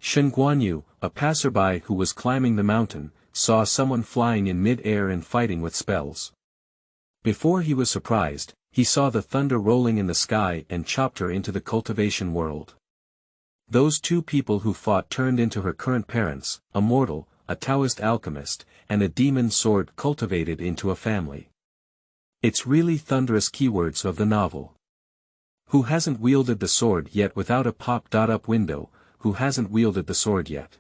Shen Guanyu, a passerby who was climbing the mountain, saw someone flying in mid-air and fighting with spells. Before he was surprised, he saw the thunder rolling in the sky and chopped her into the cultivation world. Those two people who fought turned into her current parents, Immortal, a Taoist alchemist, and a demon sword cultivated into a family. It's really thunderous keywords of the novel. Who hasn't wielded the sword yet without a pop-up window? Who hasn't wielded the sword yet?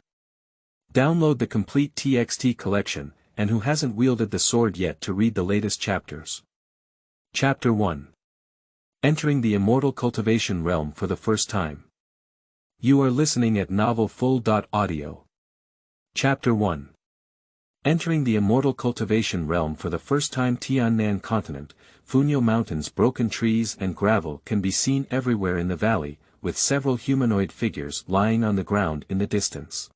Download the complete TXT collection, and who hasn't wielded the sword yet to read the latest chapters. Chapter 1. Entering the Immortal Cultivation Realm for the first time. You are listening at novelfull.audio. Chapter 1. Entering the Immortal Cultivation Realm for the first time. Tiannan Continent, Funyo Mountains. Broken trees and gravel can be seen everywhere in the valley, with several humanoid figures lying on the ground in the distance.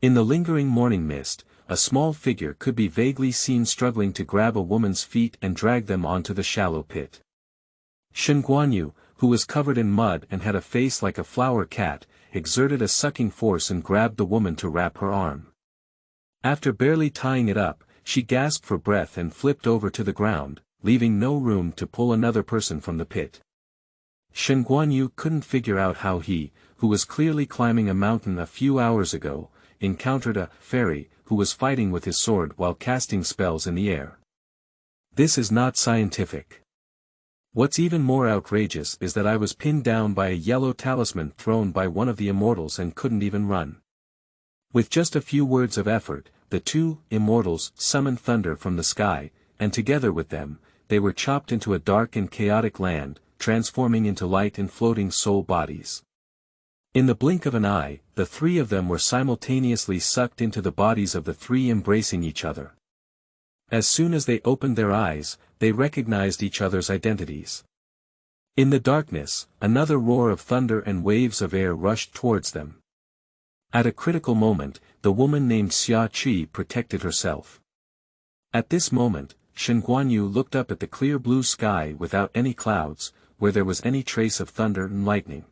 In the lingering morning mist, a small figure could be vaguely seen struggling to grab a woman's feet and drag them onto the shallow pit. Shen Guanyu, who was covered in mud and had a face like a flower cat, exerted a sucking force and grabbed the woman to wrap her arm. After barely tying it up, she gasped for breath and flipped over to the ground, leaving no room to pull another person from the pit. Shen Guanyu couldn't figure out how he, who was clearly climbing a mountain a few hours ago, encountered a fairy who was fighting with his sword while casting spells in the air. This is not scientific. What's even more outrageous is that I was pinned down by a yellow talisman thrown by one of the immortals and couldn't even run. With just a few words of effort, the two immortals summoned thunder from the sky, and together with them, they were chopped into a dark and chaotic land, transforming into light and floating soul bodies. In the blink of an eye, the three of them were simultaneously sucked into the bodies of the three embracing each other. As soon as they opened their eyes, they recognized each other's identities. In the darkness, another roar of thunder and waves of air rushed towards them. At a critical moment, the woman named Xia Qi protected herself. At this moment, Shen Guanyu looked up at the clear blue sky without any clouds, where there was any trace of thunder and lightning.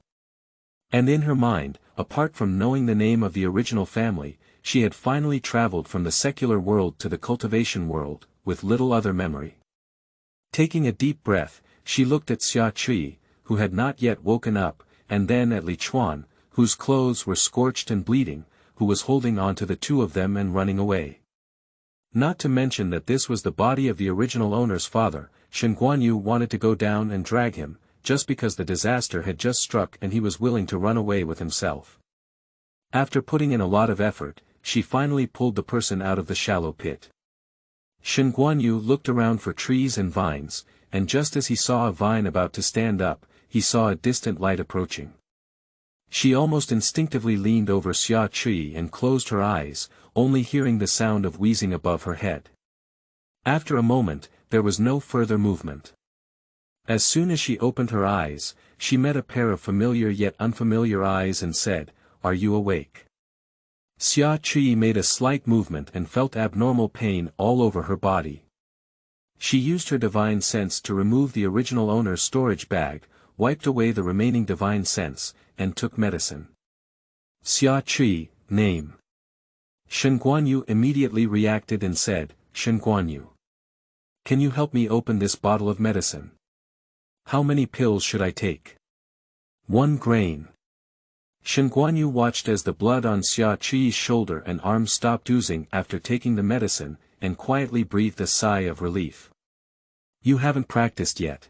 And in her mind, apart from knowing the name of the original family, she had finally traveled from the secular world to the cultivation world, with little other memory. Taking a deep breath, she looked at Xia Qi, who had not yet woken up, and then at Li Chuan, whose clothes were scorched and bleeding, who was holding on to the two of them and running away. Not to mention that this was the body of the original owner's father. Shen Guanyu wanted to go down and drag him, just because the disaster had just struck and he was willing to run away with himself. After putting in a lot of effort, she finally pulled the person out of the shallow pit. Shen Guanyu looked around for trees and vines, and just as he saw a vine about to stand up, he saw a distant light approaching. She almost instinctively leaned over Xia Qi and closed her eyes, only hearing the sound of wheezing above her head. After a moment, there was no further movement. As soon as she opened her eyes, she met a pair of familiar yet unfamiliar eyes and said, "Are you awake?" Xia Qi made a slight movement and felt abnormal pain all over her body. She used her divine sense to remove the original owner's storage bag, wiped away the remaining divine sense, and took medicine. Xia Qi, name. Shen Guanyu immediately reacted and said, "Shen Guanyu. Can you help me open this bottle of medicine? How many pills should I take?" 1 grain. Shen Guanyu watched as the blood on Xia Qi's shoulder and arm stopped oozing after taking the medicine, and quietly breathed a sigh of relief. "You haven't practiced yet.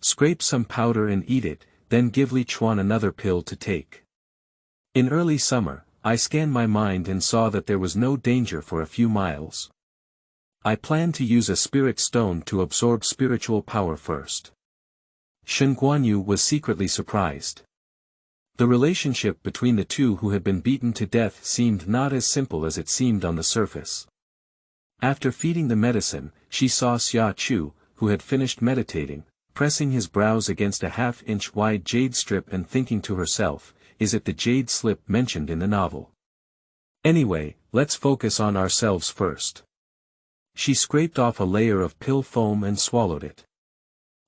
Scrape some powder and eat it, then give Li Chuan another pill to take. In early summer, I scanned my mind and saw that there was no danger for a few miles. I plan to use a spirit stone to absorb spiritual power first." Shen Guanyu was secretly surprised. The relationship between the two who had been beaten to death seemed not as simple as it seemed on the surface. After feeding the medicine, she saw Xia Qi, who had finished meditating, pressing his brows against a half-inch wide jade strip and thinking to herself, "Is it the jade slip mentioned in the novel? Anyway, let's focus on ourselves first." She scraped off a layer of pill foam and swallowed it.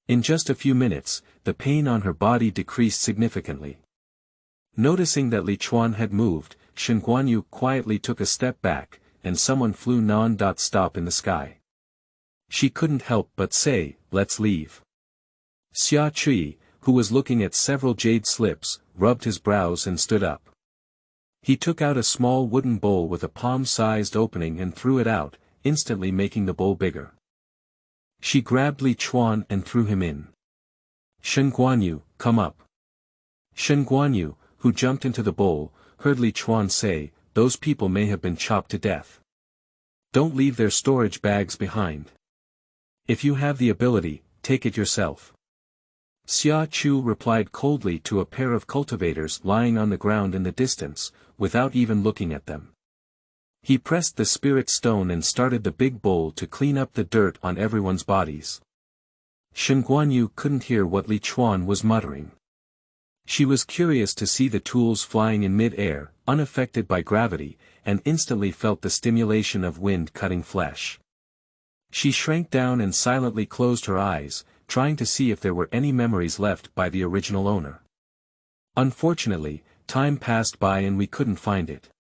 In just a few minutes, the pain on her body decreased significantly. Noticing that Li Chuan had moved, Shen Guanyu quietly took a step back, and someone flew non-stop in the sky. She couldn't help but say, "Let's leave." Xia Chui, who was looking at several jade slips, rubbed his brows and stood up. He took out a small wooden bowl with a palm-sized opening and threw it out, instantly making the bowl bigger. She grabbed Li Chuan and threw him in. "Shen Guanyu, come up." Shen Guanyu, who jumped into the bowl, heard Li Chuan say, "Those people may have been chopped to death. Don't leave their storage bags behind. If you have the ability, take it yourself." Xia Chu replied coldly to a pair of cultivators lying on the ground in the distance, without even looking at them. He pressed the spirit stone and started the big bowl to clean up the dirt on everyone's bodies. Shen Guanyu couldn't hear what Li Chuan was muttering. She was curious to see the tools flying in mid-air, unaffected by gravity, and instantly felt the stimulation of wind cutting flesh. She shrank down and silently closed her eyes, trying to see if there were any memories left by the original owner. Unfortunately, time passed by and we couldn't find it.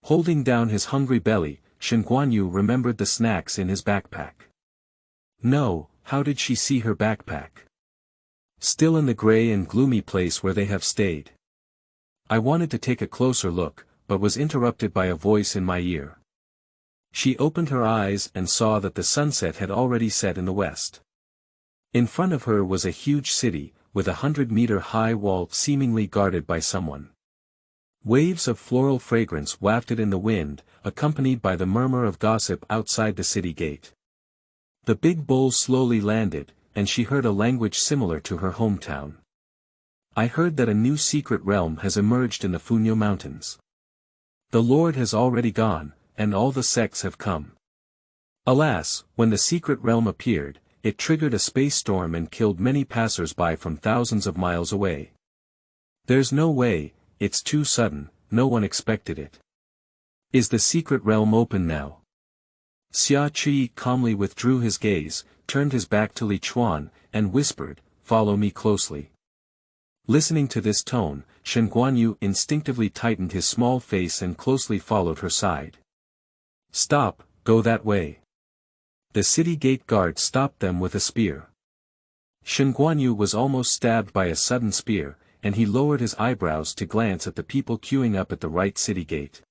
Holding down his hungry belly, Shen Guanyu remembered the snacks in his backpack. No, how did she see her backpack? Still in the gray and gloomy place where they have stayed. I wanted to take a closer look, but was interrupted by a voice in my ear. She opened her eyes and saw that the sunset had already set in the west. In front of her was a huge city, with 100-meter-high wall seemingly guarded by someone. Waves of floral fragrance wafted in the wind, accompanied by the murmur of gossip outside the city gate. The big bowl slowly landed, and she heard a language similar to her hometown. I heard that a new secret realm has emerged in the Funyo Mountains. The Lord has already gone, and all the sects have come. Alas, when the secret realm appeared, it triggered a space storm and killed many passers-by from thousands of miles away. There's no way, it's too sudden, no one expected it. Is the secret realm open now? Xia Qi calmly withdrew his gaze, turned his back to Li Chuan, and whispered, "Follow me closely." Listening to this tone, Shen Guanyu instinctively tightened his small face and closely followed her side. "Stop, go that way." The city gate guard stopped them with a spear. Shen Guanyu was almost stabbed by a sudden spear, and he lowered his eyebrows to glance at the people queuing up at the right city gate.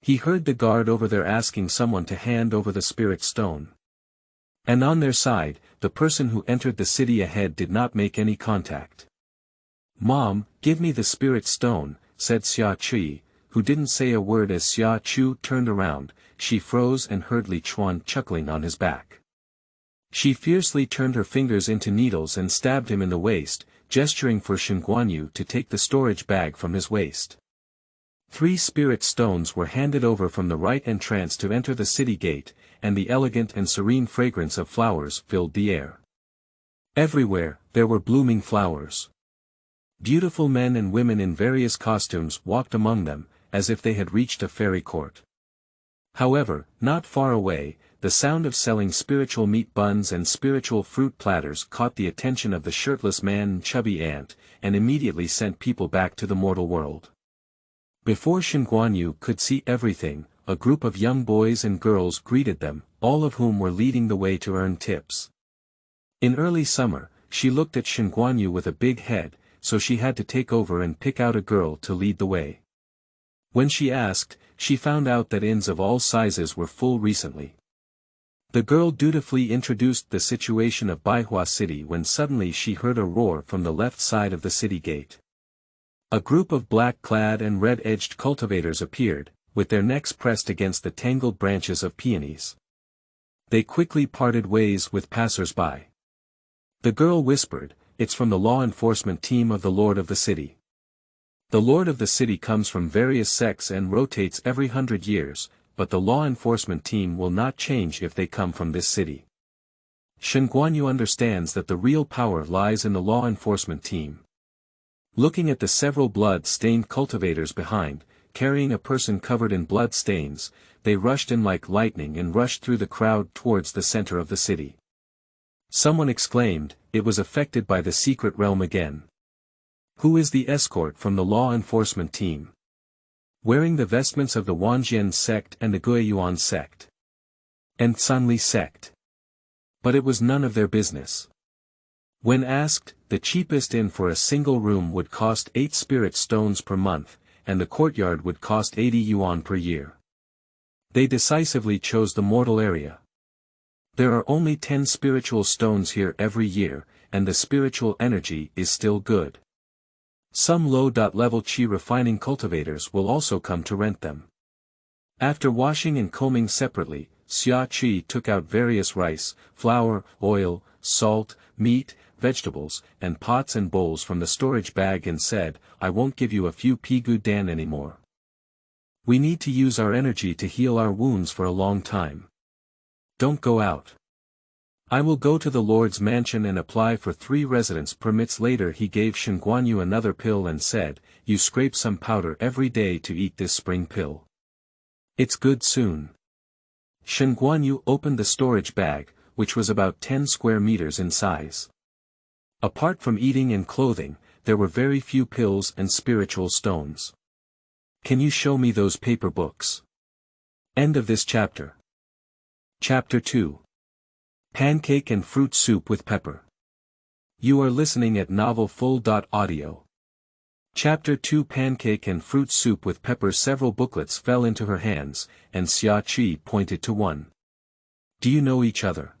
He heard the guard over there asking someone to hand over the spirit stone. And on their side, the person who entered the city ahead did not make any contact. "Mom, give me the spirit stone," said Xia Chui, who didn't say a word as Xia Chu turned around. She froze and heard Li Chuan chuckling on his back. She fiercely turned her fingers into needles and stabbed him in the waist, gesturing for Shen Guanyu to take the storage bag from his waist. 3 spirit stones were handed over from the right entrance to enter the city gate, and the elegant and serene fragrance of flowers filled the air. Everywhere, there were blooming flowers. Beautiful men and women in various costumes walked among them, as if they had reached a fairy court. However, not far away, the sound of selling spiritual meat buns and spiritual fruit platters caught the attention of the shirtless man and chubby ant, and immediately sent people back to the mortal world. Before Shen Guanyu could see everything, a group of young boys and girls greeted them, all of whom were leading the way to earn tips. In early summer, she looked at Shen Guanyu with a big head, so she had to take over and pick out a girl to lead the way. When she asked, she found out that inns of all sizes were full recently. The girl dutifully introduced the situation of Baihua City when suddenly she heard a roar from the left side of the city gate. A group of black-clad and red-edged cultivators appeared, with their necks pressed against the tangled branches of peonies. They quickly parted ways with passers-by. The girl whispered, "It's from the law enforcement team of the Lord of the City. The Lord of the City comes from various sects and rotates every 100 years, but the law enforcement team will not change if they come from this city." Shen Guanyu understands that the real power lies in the law enforcement team. Looking at the several blood-stained cultivators behind, carrying a person covered in blood stains, they rushed in like lightning and rushed through the crowd towards the center of the city. Someone exclaimed, "It was affected by the secret realm again." Who is the escort from the law enforcement team? Wearing the vestments of the Wanjian sect and the Guiyuan sect. And Sanli sect. But it was none of their business. When asked, the cheapest inn for a single room would cost 8 spirit stones per month, and the courtyard would cost 80 yuan per year. They decisively chose the mortal area. There are only 10 spiritual stones here every year, and the spiritual energy is still good. Some low-level qi refining cultivators will also come to rent them. After washing and combing separately, Xia Qi took out various rice, flour, oil, salt, meat, vegetables, and pots and bowls from the storage bag and said, I won't give you a few pigu dan anymore. We need to use our energy to heal our wounds for a long time. Don't go out. I will go to the Lord's mansion and apply for 3 residence permits. Later he gave Shen Guanyu another pill and said, you scrape some powder every day to eat this spring pill. It's good soon. Shen Guanyu opened the storage bag, which was about 10 square meters in size. Apart from eating and clothing, there were very few pills and spiritual stones. Can you show me those paper books? End of this chapter. Chapter 2. Pancake and Fruit Soup with Pepper. You are listening at novelfull.audio. Chapter 2. Pancake and Fruit Soup with Pepper. Several booklets fell into her hands, and Xia Qi pointed to one. Do you know each other?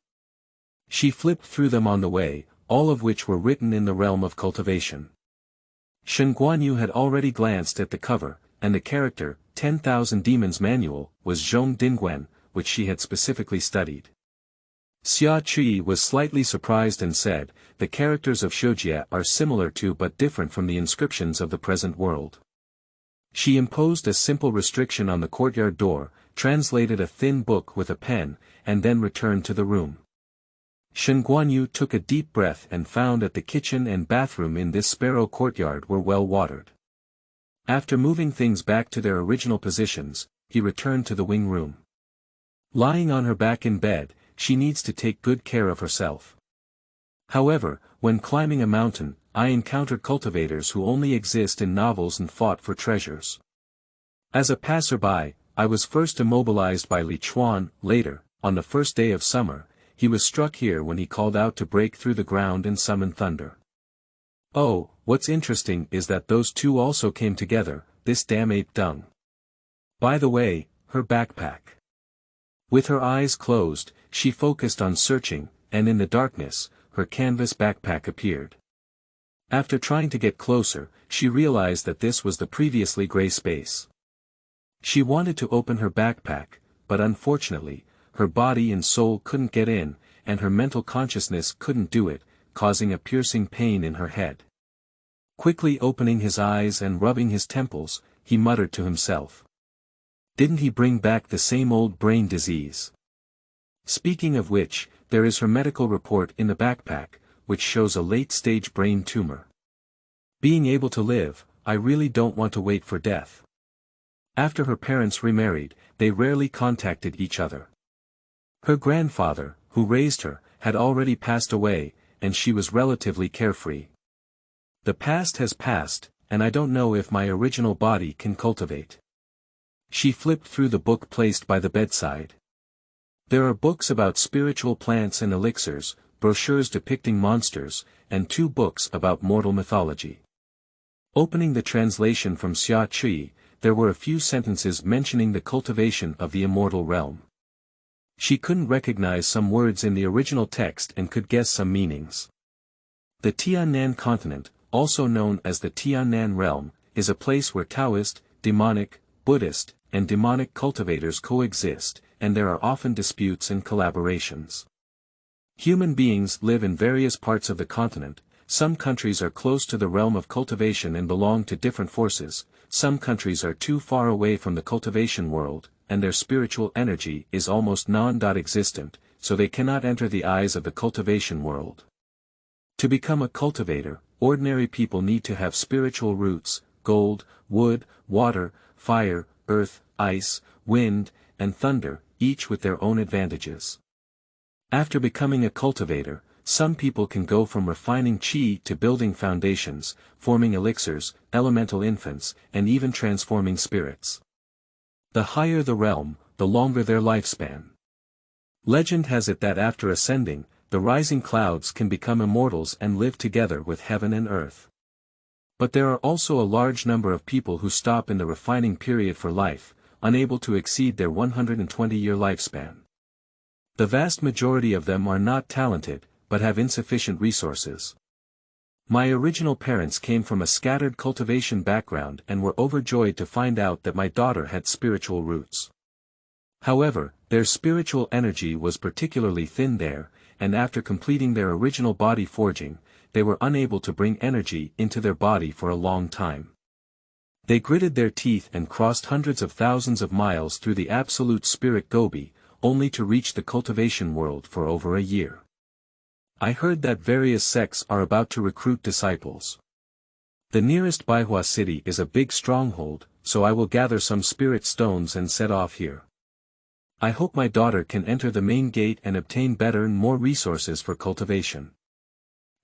She flipped through them on the way, all of which were written in the realm of cultivation. Shen Guanyu had already glanced at the cover, and the character, 10,000 Demons Manual, was Zhong Dingguan, which she had specifically studied. Xia Qi was slightly surprised and said, the characters of Shoujia are similar to but different from the inscriptions of the present world. She imposed a simple restriction on the courtyard door, translated a thin book with a pen, and then returned to the room. Shen Guanyu took a deep breath and found that the kitchen and bathroom in this sparrow courtyard were well watered. After moving things back to their original positions, he returned to the wing room. Lying on her back in bed, she needs to take good care of herself. However, when climbing a mountain, I encountered cultivators who only exist in novels and fought for treasures. As a passerby, I was first immobilized by Li Chuan. Later, on the first day of summer, he was struck here when he called out to break through the ground and summon thunder. Oh, what's interesting is that those two also came together, this damn ape dung. By the way, her backpack. With her eyes closed, she focused on searching, and in the darkness, her canvas backpack appeared. After trying to get closer, she realized that this was the previously gray space. She wanted to open her backpack, but unfortunately, her body and soul couldn't get in, and her mental consciousness couldn't do it, causing a piercing pain in her head. Quickly opening his eyes and rubbing his temples, he muttered to himself. Didn't he bring back the same old brain disease? Speaking of which, there is her medical report in the backpack, which shows a late-stage brain tumor. Being able to live, I really don't want to wait for death. After her parents remarried, they rarely contacted each other. Her grandfather, who raised her, had already passed away, and she was relatively carefree. The past has passed, and I don't know if my original body can cultivate. She flipped through the book placed by the bedside. There are books about spiritual plants and elixirs, brochures depicting monsters, and 2 books about mortal mythology. Opening the translation from Xia Qi, there were a few sentences mentioning the cultivation of the immortal realm. She couldn't recognize some words in the original text and could guess some meanings. The Tiannan continent, also known as the Tiannan realm, is a place where Taoist, demonic, Buddhist, and demonic cultivators coexist, and there are often disputes and collaborations. Human beings live in various parts of the continent. Some countries are close to the realm of cultivation and belong to different forces, some countries are too far away from the cultivation world, and their spiritual energy is almost non-existent, so they cannot enter the eyes of the cultivation world. To become a cultivator, ordinary people need to have spiritual roots, gold, wood, water, fire, earth, ice, wind, and thunder, each with their own advantages. After becoming a cultivator, some people can go from refining qi to building foundations, forming elixirs, elemental infants, and even transforming spirits. The higher the realm, the longer their lifespan. Legend has it that after ascending, the rising clouds can become immortals and live together with heaven and earth. But there are also a large number of people who stop in the refining period for life, unable to exceed their 120-year lifespan. The vast majority of them are not talented, but have insufficient resources. My original parents came from a scattered cultivation background and were overjoyed to find out that my daughter had spiritual roots. However, their spiritual energy was particularly thin there, and after completing their original body forging, they were unable to bring energy into their body for a long time. They gritted their teeth and crossed hundreds of thousands of miles through the absolute spirit Gobi, only to reach the cultivation world for over a year. I heard that various sects are about to recruit disciples. The nearest Baihua city is a big stronghold, so I will gather some spirit stones and set off here. I hope my daughter can enter the main gate and obtain better and more resources for cultivation.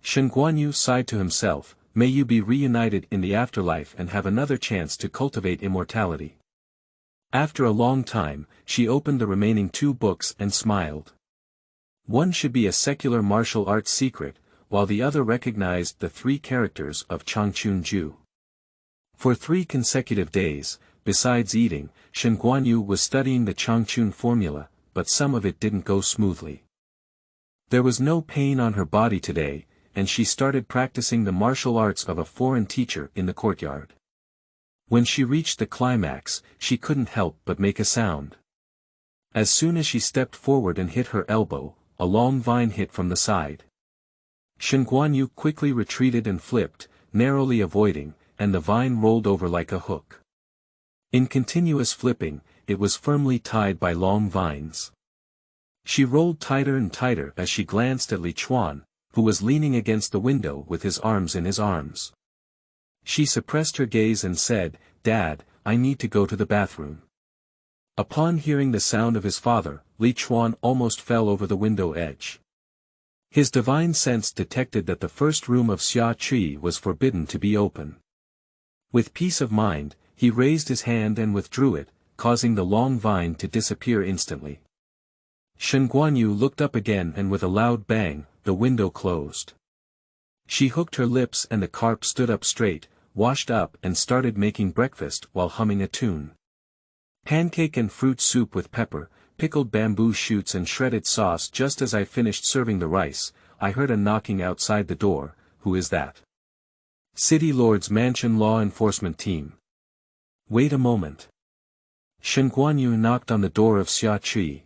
Shen Guanyu sighed to himself, may you be reunited in the afterlife and have another chance to cultivate immortality. After a long time, she opened the remaining 2 books and smiled. One should be a secular martial arts secret, while the other recognized the 3 characters of Changchun Ju. For 3 consecutive days, besides eating, Shen Guanyu was studying the Changchun formula, but some of it didn't go smoothly. There was no pain on her body today, and she started practicing the martial arts of a foreign teacher in the courtyard. When she reached the climax, she couldn't help but make a sound. As soon as she stepped forward and hit her elbow, a long vine hit from the side. Shen Guanyu quickly retreated and flipped, narrowly avoiding, and the vine rolled over like a hook. In continuous flipping, it was firmly tied by long vines. She rolled tighter and tighter as she glanced at Li Chuan, who was leaning against the window with his arms in his arms. She suppressed her gaze and said, "Dad, I need to go to the bathroom." Upon hearing the sound of his father, Li Chuan almost fell over the window edge. His divine sense detected that the first room of Xia Qi was forbidden to be open. With peace of mind, he raised his hand and withdrew it, causing the long vine to disappear instantly. Shen Guanyu looked up again and with a loud bang, the window closed. She hooked her lips and the carp stood up straight, washed up and started making breakfast while humming a tune. Pancake and fruit soup with pepper, pickled bamboo shoots and shredded sauce. Just as I finished serving the rice, I heard a knocking outside the door. Who is that? City Lord's Mansion Law Enforcement Team. Wait a moment. Shen Guanyu knocked on the door of Xia Qi.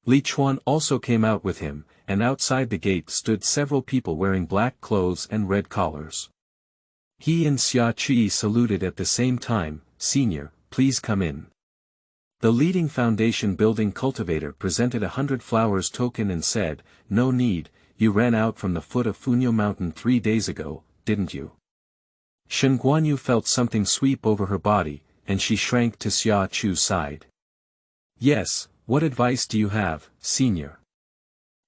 Li Chuan also came out with him, and outside the gate stood several people wearing black clothes and red collars. He and Xia Qi saluted at the same time. "Senior, please come in." The leading foundation building cultivator presented 100 flowers token and said, "No need, you ran out from the foot of Funyo Mountain 3 days ago, didn't you?" Shen Guanyu felt something sweep over her body, and she shrank to Xia Qi's side. "Yes, what advice do you have, senior?"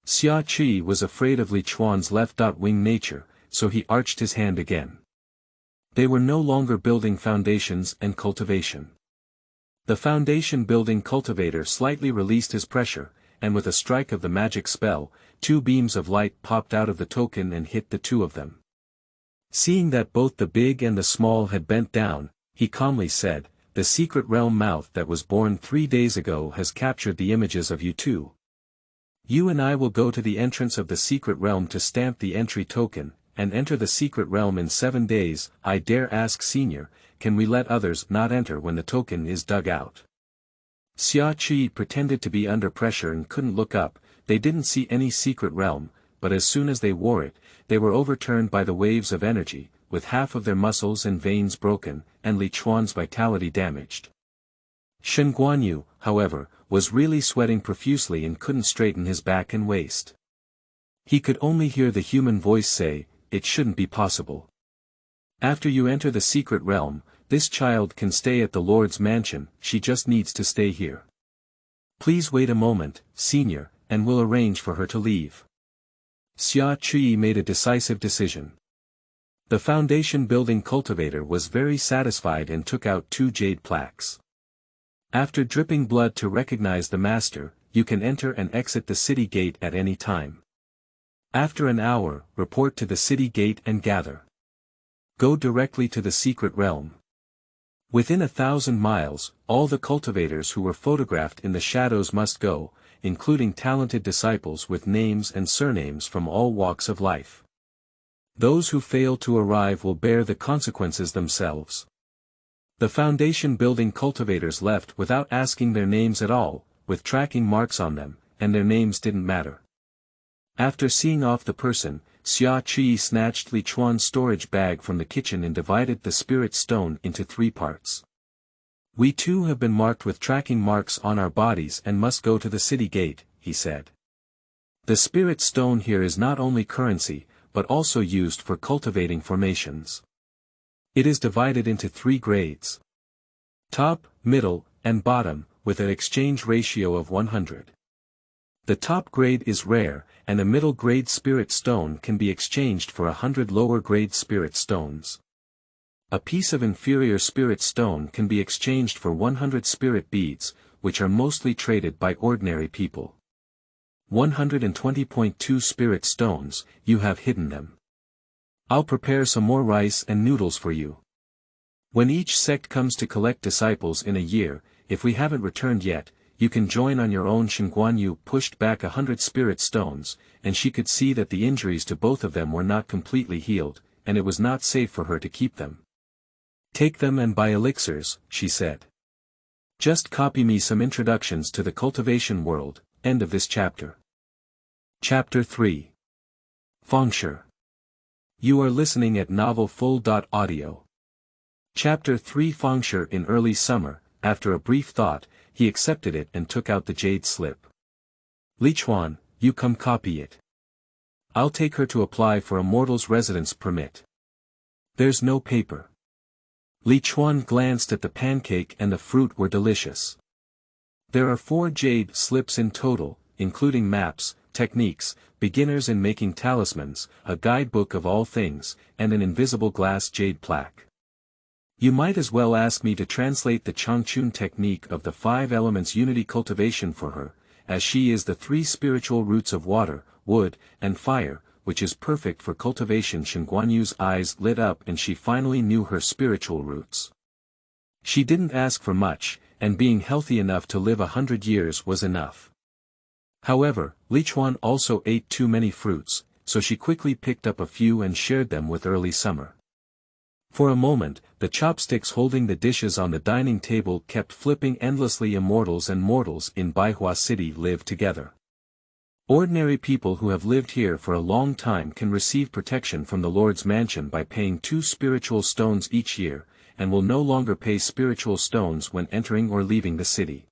Xia Qi was afraid of Li Chuan's left-wing nature, so he arched his hand again. They were no longer building foundations and cultivation. The foundation building cultivator slightly released his pressure, and with a strike of the magic spell, 2 beams of light popped out of the token and hit the 2 of them. Seeing that both the big and the small had bent down, he calmly said, "The secret realm mouth that was born 3 days ago has captured the images of you 2. You and I will go to the entrance of the secret realm to stamp the entry token, and enter the secret realm in 7 days. I dare ask senior, can we let others not enter when the token is dug out?" Xia Qi pretended to be under pressure and couldn't look up. They didn't see any secret realm, but as soon as they wore it, they were overturned by the waves of energy, with half of their muscles and veins broken, and Li Chuan's vitality damaged. Shen Guanyu, however, was really sweating profusely and couldn't straighten his back and waist. He could only hear the human voice say, "It shouldn't be possible. After you enter the secret realm, this child can stay at the Lord's mansion, she just needs to stay here. Please wait a moment, senior, and we'll arrange for her to leave." Xia Qi made a decisive decision. The foundation-building cultivator was very satisfied and took out 2 jade plaques. After dripping blood to recognize the master, you can enter and exit the city gate at any time. After an hour, report to the city gate and gather. Go directly to the secret realm. Within 1,000 miles, all the cultivators who were photographed in the shadows must go, including talented disciples with names and surnames from all walks of life. Those who fail to arrive will bear the consequences themselves. The foundation-building cultivators left without asking their names at all, with tracking marks on them, and their names didn't matter. After seeing off the person, Xia Qi snatched Li Chuan's storage bag from the kitchen and divided the spirit stone into 3 parts. We too have been marked with tracking marks on our bodies and must go to the city gate, he said. The spirit stone here is not only currency, but also used for cultivating formations. It is divided into 3 grades. Top, middle, and bottom, with an exchange ratio of 100. The top grade is rare, and a middle grade spirit stone can be exchanged for 100 lower grade spirit stones. A piece of inferior spirit stone can be exchanged for 100 spirit beads, which are mostly traded by ordinary people. 120.2 spirit stones, you have hidden them. I'll prepare some more rice and noodles for you. When each sect comes to collect disciples in a year, if we haven't returned yet, you can join on your own. Shen Guanyu pushed back 100 spirit stones, and she could see that the injuries to both of them were not completely healed, and it was not safe for her to keep them. Take them and buy elixirs, she said. Just copy me some introductions to the cultivation world. End of this chapter. Chapter 3. Fangshi. You are listening at novelfull.audio. Chapter 3. Fangshi. In early summer, after a brief thought, he accepted it and took out the jade slip. Li Chuan, you come copy it. I'll take her to apply for Immortal's residence permit. There's no paper. Li Chuan glanced at the pancake and the fruit were delicious. There are 4 jade slips in total, including maps, techniques, beginners in making talismans, a guidebook of all things, and an invisible glass jade plaque. You might as well ask me to translate the Changchun technique of the 5 elements unity cultivation for her, as she is the 3 spiritual roots of water, wood, and fire, which is perfect for cultivation. Shen Guanyu's eyes lit up and she finally knew her spiritual roots. She didn't ask for much, and being healthy enough to live 100 years was enough. However, Li Chuan also ate too many fruits, so she quickly picked up a few and shared them with early summer. For a moment, the chopsticks holding the dishes on the dining table kept flipping endlessly. Immortals and mortals in Baihua City live together. Ordinary people who have lived here for a long time can receive protection from the Lord's mansion by paying 2 spiritual stones each year, and will no longer pay spiritual stones when entering or leaving the city.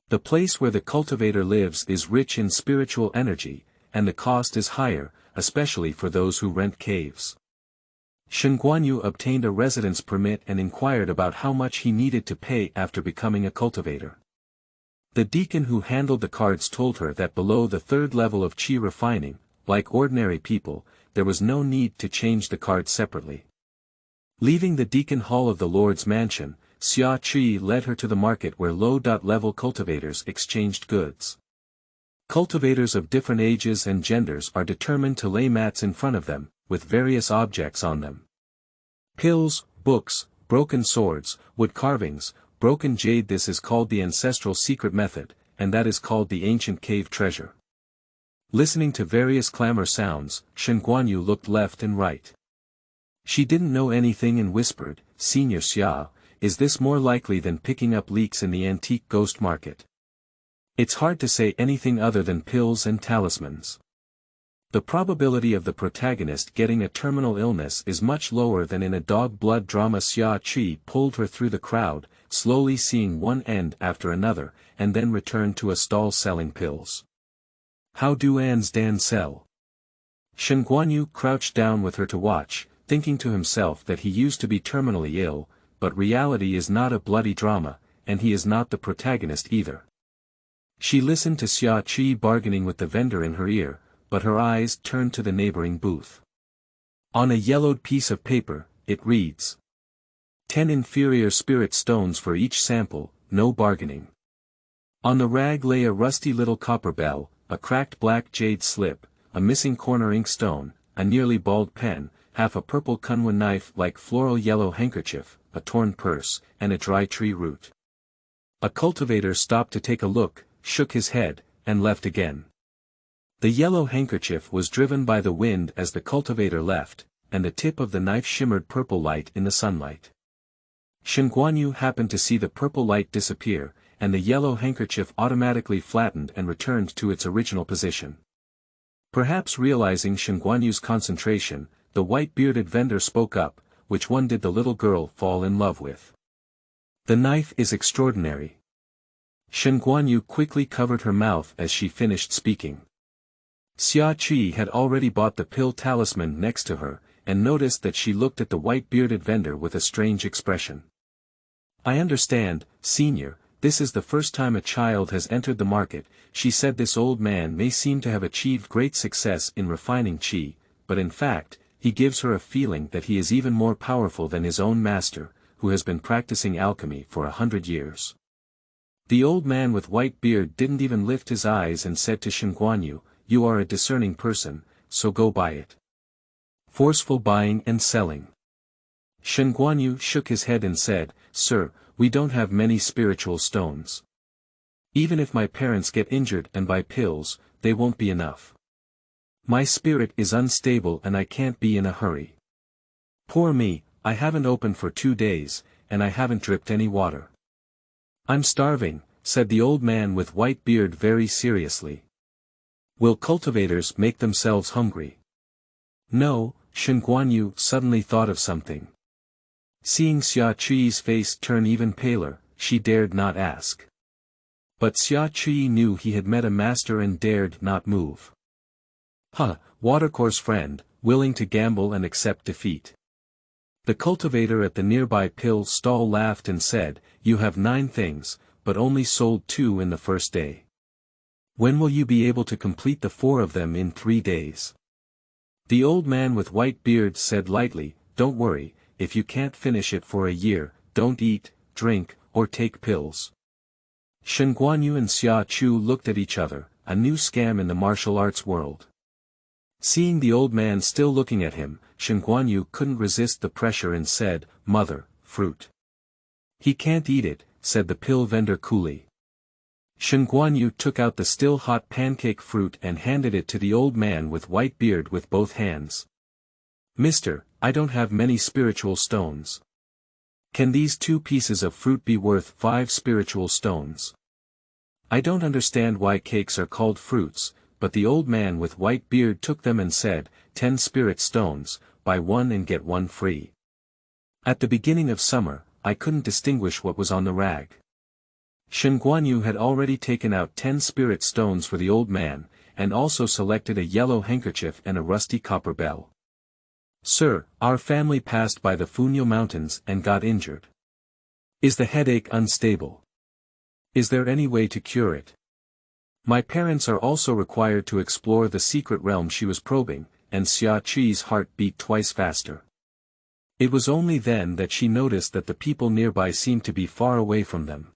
The place where the cultivator lives is rich in spiritual energy, and the cost is higher, especially for those who rent caves. Shen Guanyu obtained a residence permit and inquired about how much he needed to pay after becoming a cultivator. The deacon who handled the cards told her that below the 3rd level of qi refining, like ordinary people, there was no need to change the cards separately. Leaving the deacon hall of the Lord's mansion, Xia Qi led her to the market where low-level cultivators exchanged goods. Cultivators of different ages and genders are determined to lay mats in front of them, with various objects on them. Pills, books, broken swords, wood carvings, broken jade. This is called the ancestral secret method, and that is called the ancient cave treasure. Listening to various clamor sounds, Shen Guanyu looked left and right. She didn't know anything and whispered, "Senior Xia, is this more likely than picking up leeks in the antique ghost market? It's hard to say anything other than pills and talismans. The probability of the protagonist getting a terminal illness is much lower than in a dog blood drama." Xia Qi pulled her through the crowd, slowly seeing one end after another, and then returned to a stall selling pills. "How do An's Dan sell?" Shen Guanyu crouched down with her to watch, thinking to himself that he used to be terminally ill, but reality is not a bloody drama, and he is not the protagonist either. She listened to Xia Qi bargaining with the vendor in her ear, but her eyes turned to the neighboring booth. On a yellowed piece of paper, it reads: 10 inferior spirit stones for each sample, no bargaining. On the rag lay a rusty little copper bell, a cracked black jade slip, a missing corner inkstone, a nearly bald pen, half a purple kunwa knife like floral yellow handkerchief, a torn purse, and a dry tree root. A cultivator stopped to take a look, shook his head, and left again. The yellow handkerchief was driven by the wind as the cultivator left, and the tip of the knife shimmered purple light in the sunlight. Shen Guanyu happened to see the purple light disappear, and the yellow handkerchief automatically flattened and returned to its original position. Perhaps realizing Shen Guanyu's concentration, the white-bearded vendor spoke up: which one did the little girl fall in love with? The knife is extraordinary. Shen Guanyu quickly covered her mouth as she finished speaking. Xia Qi had already bought the pill talisman next to her, and noticed that she looked at the white-bearded vendor with a strange expression. I understand, senior, this is the first time a child has entered the market. She said this old man may seem to have achieved great success in refining qi, but in fact, he gives her a feeling that he is even more powerful than his own master, who has been practicing alchemy for 100 years. The old man with white beard didn't even lift his eyes and said to Shen Guanyu, "You are a discerning person, so go buy it." Forceful buying and selling. Shen Guanyu shook his head and said, "Sir, we don't have many spiritual stones. Even if my parents get injured and buy pills, they won't be enough. My spirit is unstable and I can't be in a hurry. Poor me, I haven't opened for 2 days, and I haven't dripped any water." "I'm starving," said the old man with white beard very seriously. "Will cultivators make themselves hungry?" "No," Shen Guanyu suddenly thought of something. Seeing Xia Qi's face turn even paler, she dared not ask. But Xia Qi knew he had met a master and dared not move. Watercourse friend, willing to gamble and accept defeat. The cultivator at the nearby pill stall laughed and said, "You have 9 things, but only sold 2 in the first day. When will you be able to complete the 4 of them in 3 days? The old man with white beard said lightly, "Don't worry, if you can't finish it for a year, don't eat, drink, or take pills." Shen Guanyu and Xia Chu looked at each other, a new scam in the martial arts world. Seeing the old man still looking at him, Shen Guanyu couldn't resist the pressure and said, "Mother, fruit." "He can't eat it," said the pill vendor coolly. Shen Guanyu took out the still hot pancake fruit and handed it to the old man with white beard with both hands. "Mister, I don't have many spiritual stones. Can these 2 pieces of fruit be worth 5 spiritual stones?" I don't understand why cakes are called fruits, but the old man with white beard took them and said, 10 spirit stones, buy 1 and get 1 free. At the beginning of summer, I couldn't distinguish what was on the rag. Shen Guanyu had already taken out 10 spirit stones for the old man, and also selected a yellow handkerchief and a rusty copper bell. "Sir, our family passed by the Funyo Mountains and got injured. Is the headache unstable? Is there any way to cure it? My parents are also required to explore the secret realm." She was probing, and Xia Qi's heart beat twice faster. It was only then that she noticed that the people nearby seemed to be far away from them.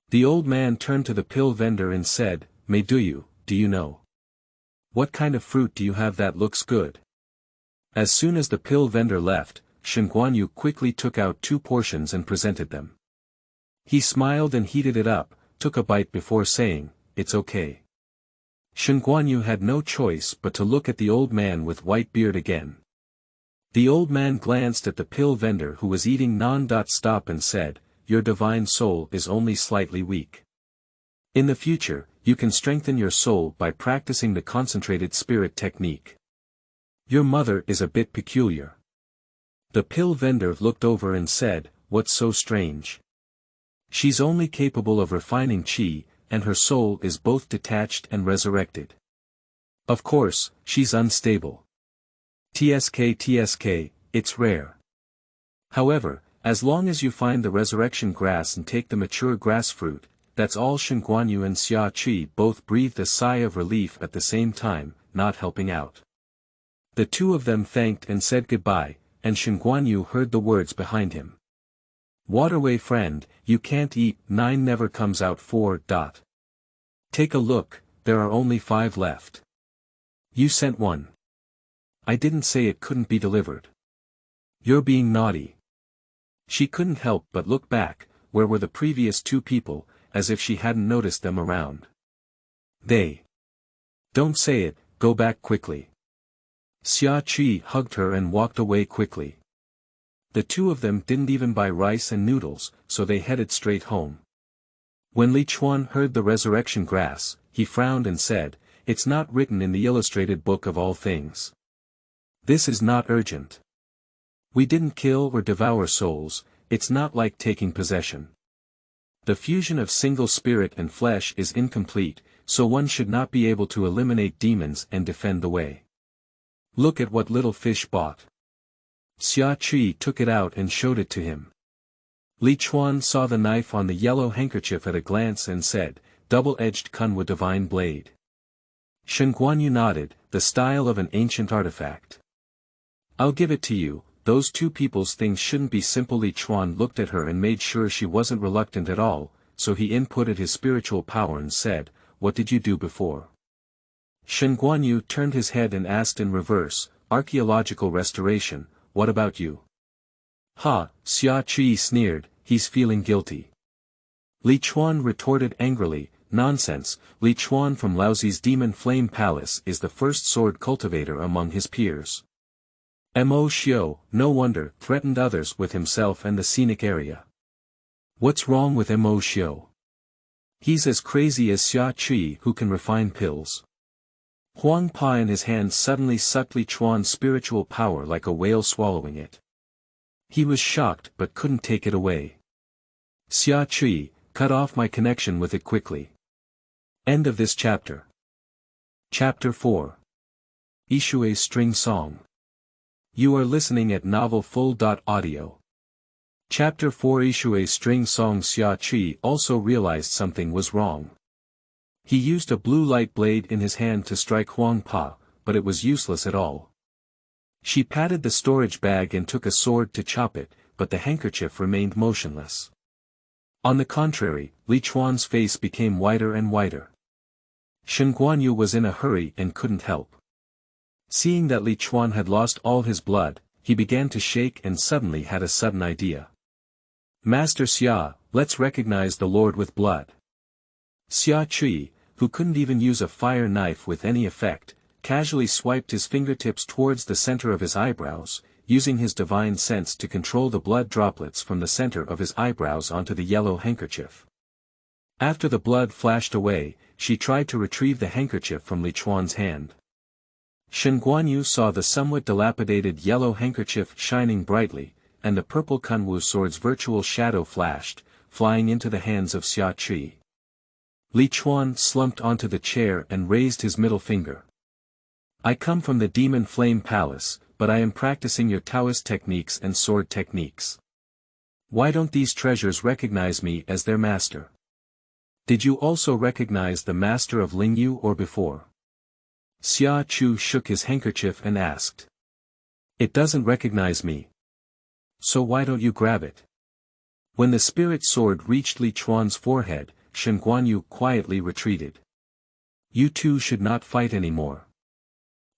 The old man turned to the pill vendor and said, do you know? What kind of fruit do you have that looks good?" As soon as the pill vendor left, Shen Guanyu quickly took out 2 portions and presented them. He smiled and heated it up, took a bite before saying, "It's okay." Shen Guanyu had no choice but to look at the old man with white beard again. The old man glanced at the pill vendor who was eating non-stop and said, "Your divine soul is only slightly weak. In the future, you can strengthen your soul by practicing the concentrated spirit technique. Your mother is a bit peculiar." The pill vendor looked over and said, "What's so strange? She's only capable of refining qi, and her soul is both detached and resurrected. Of course, she's unstable. TSK, it's rare. However, as long as you find the resurrection grass and take the mature grass fruit, that's all." Shen Guanyu and Xia Qi both breathed a sigh of relief at the same time. not helping out. The two of them thanked and said goodbye, and Shen Guanyu heard the words behind him. Waterway friend, you can't eat, 9 never comes out 4. Take a look, there are only 5 left. You sent one. I didn't say it couldn't be delivered. You're being naughty. She couldn't help but look back, where were the previous 2 people, as if she hadn't noticed them around. They. Don't say it, go back quickly. Xia Qi hugged her and walked away quickly. The two of them didn't even buy rice and noodles, so they headed straight home. When Li Chuan heard the resurrection grass, he frowned and said, "It's not written in the illustrated book of all things. This is not urgent. We didn't kill or devour souls, it's not like taking possession. The fusion of single spirit and flesh is incomplete, so one should not be able to eliminate demons and defend the way. Look at what little fish bought." Xia Qi took it out and showed it to him. Li Chuan saw the knife on the yellow handkerchief at a glance and said, "Double-edged Kunwa divine blade." Shen Guanyu nodded, the style of an ancient artifact. "I'll give it to you, those 2 people's things shouldn't be simple." Li Chuan looked at her and made sure she wasn't reluctant at all, so he inputted his spiritual power and said, "What did you do before?" Shen Guanyu turned his head and asked in reverse, "Archaeological restoration, what about you?" "Ha," Xia Qi sneered, "he's feeling guilty." Li Chuan retorted angrily, "Nonsense, Li Chuan from Laozi's Demon Flame Palace is the first sword cultivator among his peers. Mo Xiao, no wonder, threatened others with himself and the scenic area. What's wrong with Mo Xiao? He's as crazy as Xia Qi who can refine pills." Huang Pa in his hand suddenly sucked Li Chuan's spiritual power like a whale swallowing it. He was shocked but couldn't take it away. "Xia Qi, cut off my connection with it quickly." End of this chapter. Chapter 4. Yishui's String Song. You are listening at novelfull.audio. Chapter 4. Yishui's String Song. Xia Qi also realized something was wrong. He used a blue light blade in his hand to strike Huang Pa, but it was useless at all. She patted the storage bag and took a sword to chop it, but the handkerchief remained motionless. On the contrary, Li Chuan's face became whiter and whiter. Shen Guanyu was in a hurry and couldn't help. Seeing that Li Chuan had lost all his blood, he began to shake and suddenly had a sudden idea. "Master Xia, let's recognize the Lord with blood." Xia Qi, who couldn't even use a fire knife with any effect, casually swiped his fingertips towards the center of his eyebrows, using his divine sense to control the blood droplets from the center of his eyebrows onto the yellow handkerchief. After the blood flashed away, she tried to retrieve the handkerchief from Li Chuan's hand. Shen Guanyu saw the somewhat dilapidated yellow handkerchief shining brightly, and the purple Kunwu sword's virtual shadow flashed, flying into the hands of Xia Qi. Li Chuan slumped onto the chair and raised his middle finger. "I come from the Demon Flame Palace, but I am practicing your Taoist techniques and sword techniques. Why don't these treasures recognize me as their master? Did you also recognize the master of Lingyu or before?" Xia Qi shook his handkerchief and asked. "It doesn't recognize me. So why don't you grab it?" When the spirit sword reached Li Chuan's forehead, Shen Guanyu quietly retreated. "You two should not fight anymore.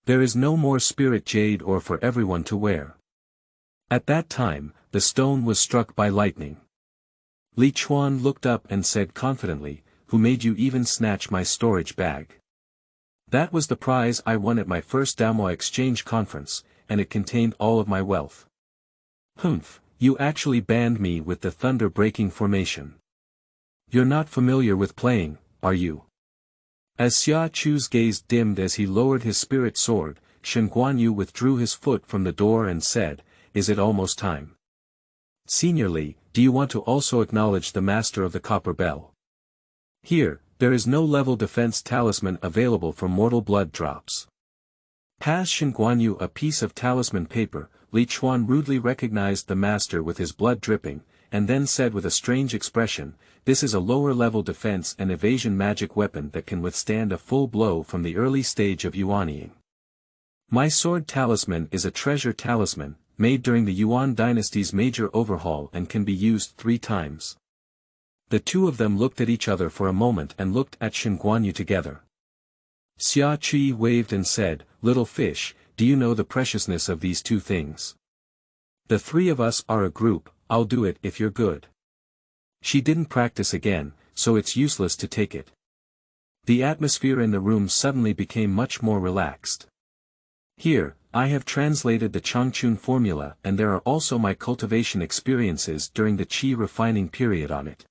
There is no more spirit jade or for everyone to wear." At that time, the stone was struck by lightning. Li Chuan looked up and said confidently, "Who made you even snatch my storage bag?" "That was the prize I won at my first Damoy exchange conference, and it contained all of my wealth." "Humph, you actually banned me with the thunder-breaking formation. You're not familiar with playing, are you?" As Xia Qi's gaze dimmed as he lowered his spirit sword, Shen Guanyu withdrew his foot from the door and said, "Is it almost time? Senior Li, do you want to also acknowledge the master of the copper bell? Here, there is no level defense talisman available for mortal blood drops." Pass Shen Guanyu a piece of talisman paper. Li Chuan rudely recognized the master with his blood dripping, and then said with a strange expression, "This is a lower-level defense and evasion magic weapon that can withstand a full blow from the early stage of yuanying. My sword talisman is a treasure talisman, made during the Yuan dynasty's major overhaul and can be used 3 times." The two of them looked at each other for a moment and looked at Shen Guanyu together. Xia Qi waved and said, "Little fish, do you know the preciousness of these 2 things? The 3 of us are a group, I'll do it if you're good." She didn't practice again, so it's useless to take it. The atmosphere in the room suddenly became much more relaxed. "Here, I have translated the Changchun formula and there are also my cultivation experiences during the qi refining period on it."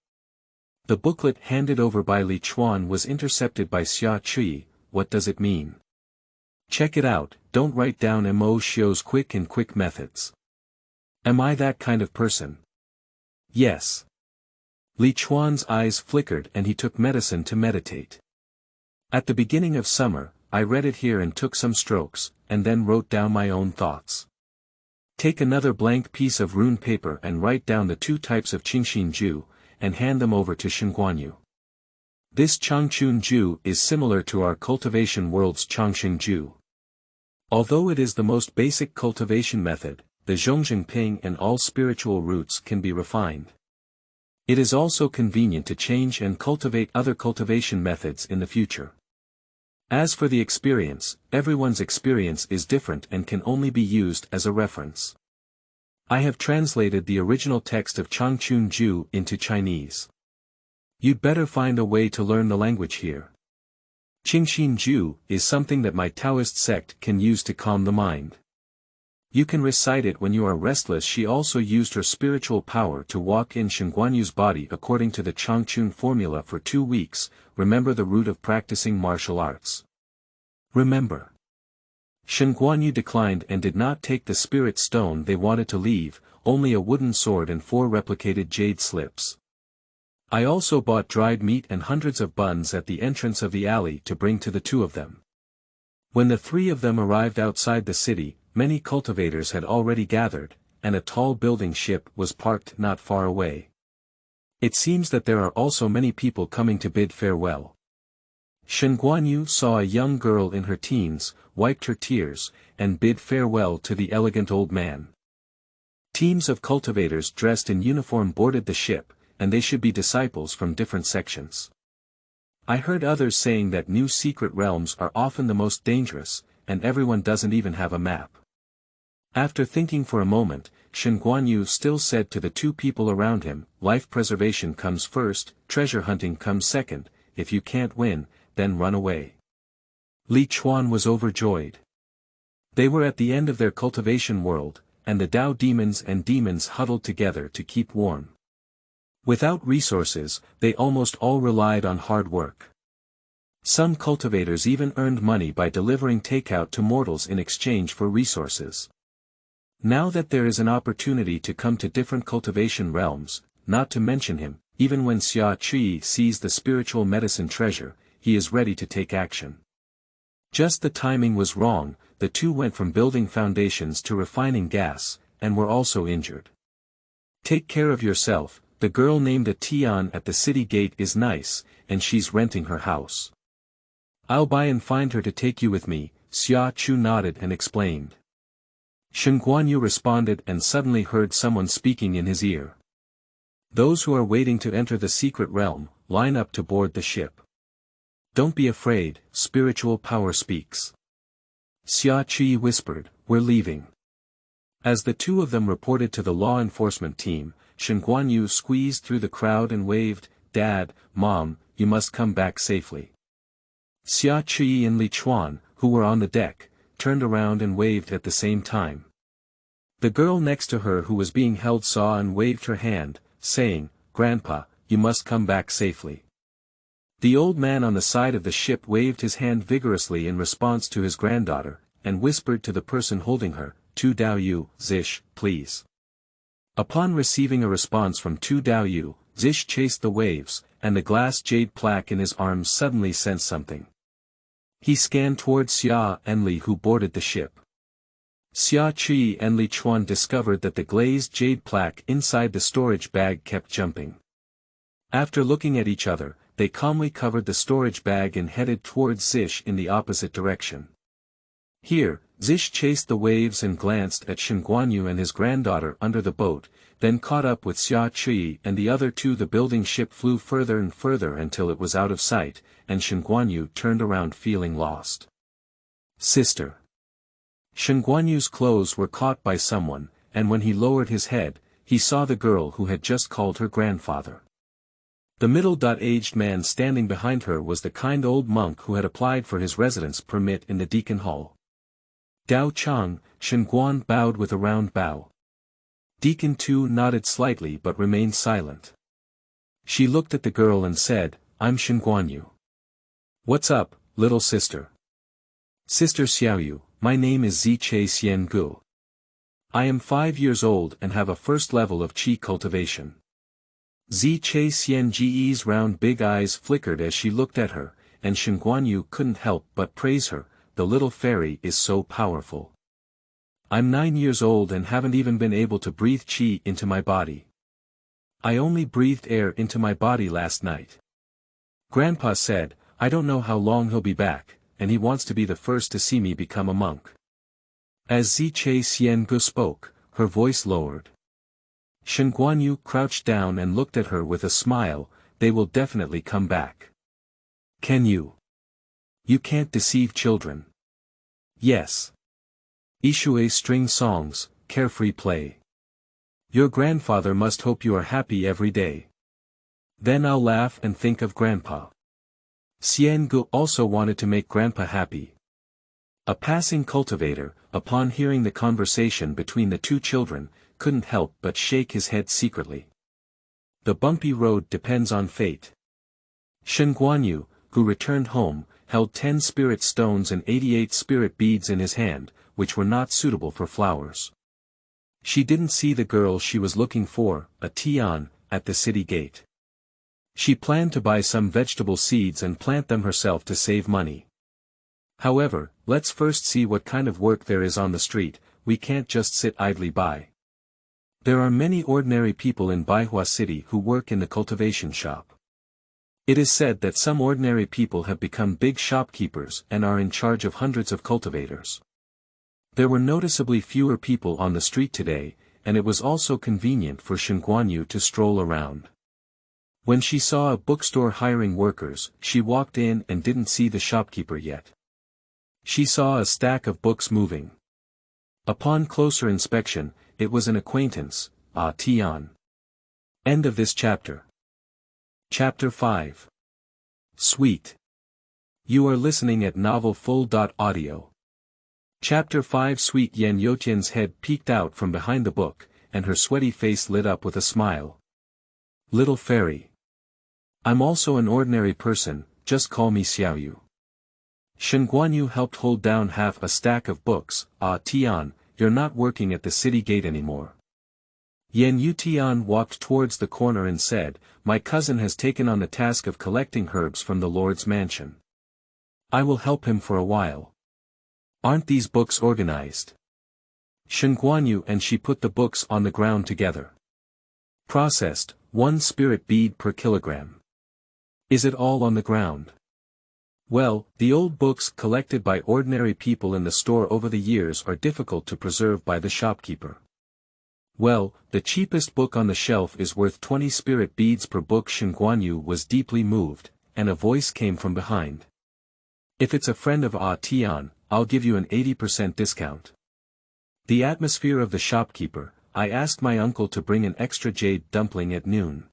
The booklet handed over by Li Chuan was intercepted by Xia Qi. "What does it mean? Check it out, don't write down Mo Xiu's quick methods." "Am I that kind of person?" "Yes." Li Chuan's eyes flickered and he took medicine to meditate. "At the beginning of summer, I read it here and took some strokes, and then wrote down my own thoughts. Take another blank piece of rune paper and write down the 2 types of Qingxin Ju, and hand them over to Shen Guanyu. This Changchun Ju is similar to our cultivation world's Changxing Ju. Although it is the most basic cultivation method, the Zhongzheng Ping and all spiritual roots can be refined. It is also convenient to change and cultivate other cultivation methods in the future. As for the experience, everyone's experience is different and can only be used as a reference. I have translated the original text of Changchun Ju into Chinese. You'd better find a way to learn the language here. Qingxin Ju is something that my Taoist sect can use to calm the mind. You can recite it when you are restless." She also used her spiritual power to walk in Shen Guanyu's body according to the Changchun formula for 2 weeks. "Remember the root of practicing martial arts. Remember." Shen Guanyu declined and did not take the spirit stone they wanted to leave, only a wooden sword and 4 replicated jade slips. "I also bought dried meat and hundreds of buns at the entrance of the alley to bring to the 2 of them." When the 3 of them arrived outside the city, many cultivators had already gathered, and a tall building ship was parked not far away. It seems that there are also many people coming to bid farewell. Shen Guanyu saw a young girl in her teens, wiped her tears, and bid farewell to the elegant old man. Teams of cultivators dressed in uniform boarded the ship, and they should be disciples from different sections. I heard others saying that new secret realms are often the most dangerous, and everyone doesn't even have a map. After thinking for a moment, Shen Guanyu still said to the 2 people around him, "Life preservation comes first, treasure hunting comes second. If you can't win, then run away." Li Chuan was overjoyed. They were at the end of their cultivation world, and the Dao demons and demons huddled together to keep warm. Without resources, they almost all relied on hard work. Some cultivators even earned money by delivering takeout to mortals in exchange for resources. Now that there is an opportunity to come to different cultivation realms, not to mention him, even when Xia Qi sees the spiritual medicine treasure, he is ready to take action. Just the timing was wrong, the 2 went from building foundations to refining gas, and were also injured. "Take care of yourself, the girl named a Tian at the city gate is nice, and she's renting her house. I'll buy and find her to take you with me." Xia Chu nodded and explained. Shen Guanyu responded and suddenly heard someone speaking in his ear. "Those who are waiting to enter the secret realm, line up to board the ship. Don't be afraid, spiritual power speaks." Xia Qi whispered, "We're leaving." As the 2 of them reported to the law enforcement team, Shen Guanyu squeezed through the crowd and waved, "Dad, Mom, you must come back safely." Xia Qi and Li Chuan, who were on the deck, turned around and waved at the same time. The girl next to her who was being held saw and waved her hand, saying, "Grandpa, you must come back safely." The old man on the side of the ship waved his hand vigorously in response to his granddaughter, and whispered to the person holding her, "Tu Dao Yu, Zish, please." Upon receiving a response from Tu Dao Yu, Zish chased the waves, and the glass jade plaque in his arms suddenly sensed something. He scanned towards Xia and Li who boarded the ship. Xia Qi and Li Chuan discovered that the glazed jade plaque inside the storage bag kept jumping. After looking at each other, they calmly covered the storage bag and headed towards Zish in the opposite direction. Here, Zish chased the waves and glanced at Shen Guanyu and his granddaughter under the boat, then caught up with Xia Qi and the other two. The building ship flew further and further until it was out of sight, and Shen Guanyu turned around feeling lost. Sister. Shen Guanyu's clothes were caught by someone, and when he lowered his head, he saw the girl who had just called her grandfather. The middle-aged man standing behind her was the kind old monk who had applied for his residence permit in the deacon hall. Dao Chang, Shen Guan bowed with a round bow. Deacon Tu nodded slightly but remained silent. She looked at the girl and said, "I'm Shen Guanyu." "What's up, little sister?" "Sister Xiaoyu, my name is Ziche Xian Gu. I am 5 years old and have a first level of qi cultivation." Ziche Xian Ge's round big eyes flickered as she looked at her, and Shen Guanyu couldn't help but praise her. "The little fairy is so powerful. I'm 9 years old and haven't even been able to breathe qi into my body. I only breathed air into my body last night. Grandpa said, I don't know how long he'll be back, and he wants to be the first to see me become a monk." As Ziche Xian Gu spoke, her voice lowered. Shen Guanyu crouched down and looked at her with a smile. "They will definitely come back. Can you? You can't deceive children." "Yes. Yishui string songs, carefree play. Your grandfather must hope you are happy every day. Then I'll laugh and think of Grandpa." Xian Gu also wanted to make Grandpa happy. A passing cultivator, upon hearing the conversation between the two children, couldn't help but shake his head secretly. The bumpy road depends on fate. Shen Guanyu, who returned home, held 10 spirit stones and 88 spirit beads in his hand, which were not suitable for flowers. She didn't see the girl she was looking for, a Tian, at the city gate. She planned to buy some vegetable seeds and plant them herself to save money. However, let's first see what kind of work there is on the street. We can't just sit idly by. There are many ordinary people in Baihua City who work in the cultivation shop. It is said that some ordinary people have become big shopkeepers and are in charge of hundreds of cultivators. There were noticeably fewer people on the street today, and it was also convenient for Shen Guanyu to stroll around. When she saw a bookstore hiring workers, she walked in and didn't see the shopkeeper yet. She saw a stack of books moving. Upon closer inspection, it was an acquaintance, Tian. End of this chapter. Chapter 5. Sweet. You are listening at novelfull.audio. Chapter 5. Sweet. Yan Yotian's head peeked out from behind the book, and her sweaty face lit up with a smile. "Little fairy. I'm also an ordinary person, just call me Xiaoyu." Shen Guanyu helped hold down half a stack of books. Tian, you're not working at the city gate anymore." Yan Yutian walked towards the corner and said, "My cousin has taken on the task of collecting herbs from the Lord's mansion. I will help him for a while. Aren't these books organized?" Shen Guanyu and she put the books on the ground together. "Processed, 1 spirit bead per kilogram. Is it all on the ground?" "Well, the old books collected by ordinary people in the store over the years are difficult to preserve by the shopkeeper. Well, the cheapest book on the shelf is worth 20 spirit beads per book." Shen Guanyu was deeply moved, and a voice came from behind. "If it's a friend of Tian, I'll give you an 80% discount." The atmosphere of the shopkeeper. "I asked my uncle to bring an extra jade dumpling at noon."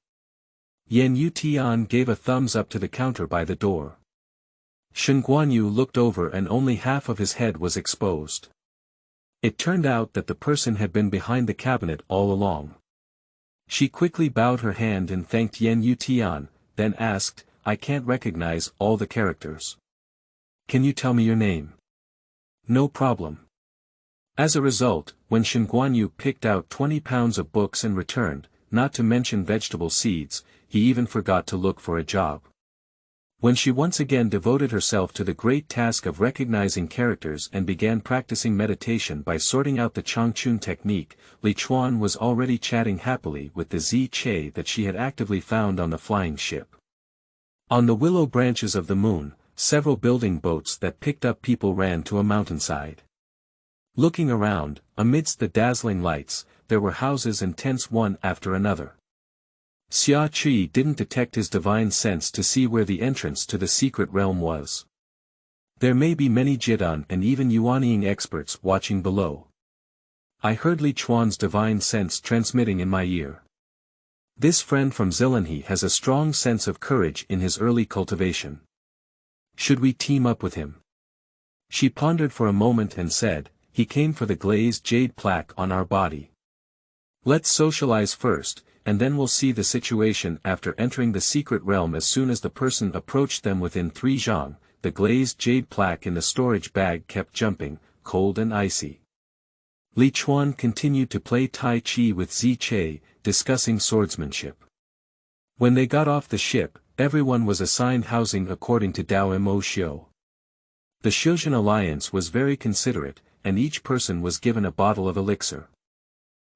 Yan Yutian gave a thumbs up to the counter by the door. Shen Guanyu looked over and only half of his head was exposed. It turned out that the person had been behind the cabinet all along. She quickly bowed her hand and thanked Yan Yutian, then asked, "I can't recognize all the characters. Can you tell me your name?" "No problem." As a result, when Shen Guanyu picked out 20 pounds of books and returned, not to mention vegetable seeds, he even forgot to look for a job. When she once again devoted herself to the great task of recognizing characters and began practicing meditation by sorting out the Changchun technique, Li Chuan was already chatting happily with the Zhi that she had actively found on the flying ship. On the willow branches of the moon, several building boats that picked up people ran to a mountainside. Looking around, amidst the dazzling lights, there were houses and tents one after another. Xia Qi didn't detect his divine sense to see where the entrance to the secret realm was. There may be many Jidan and even Yuanying experts watching below. I heard Li Chuan's divine sense transmitting in my ear. This friend from Zilanhe has a strong sense of courage in his early cultivation. Should we team up with him? She pondered for a moment and said, he came for the glazed jade plaque on our body. Let's socialize first, and then we'll see the situation after entering the secret realm. As soon as the person approached them within 3 zhang, the glazed jade plaque in the storage bag kept jumping, cold and icy. Li Chuan continued to play Tai Chi with Zhi, discussing swordsmanship. When they got off the ship, everyone was assigned housing according to Dao Mo Xiu. The Shuzhen alliance was very considerate, and each person was given a bottle of elixir.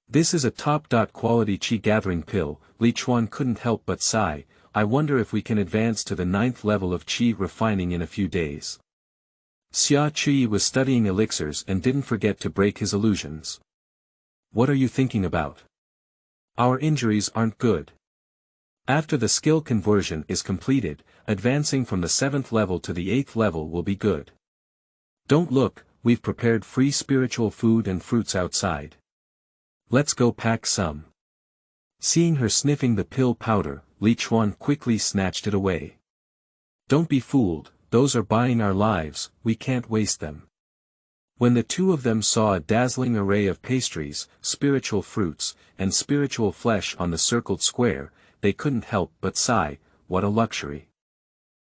This is a top-quality Qi gathering pill. Li Chuan couldn't help but sigh. I wonder if we can advance to the 9th level of Qi refining in a few days. Xia Qi was studying elixirs and didn't forget to break his illusions. What are you thinking about? Our injuries aren't good. After the skill conversion is completed, advancing from the 7th level to the 8th level will be good. Don't look, we've prepared free spiritual food and fruits outside. Let's go pack some. Seeing her sniffing the pill powder, Li Chuan quickly snatched it away. Don't be fooled, those are buying our lives, we can't waste them. When the two of them saw a dazzling array of pastries, spiritual fruits, and spiritual flesh on the circled square, they couldn't help but sigh, what a luxury.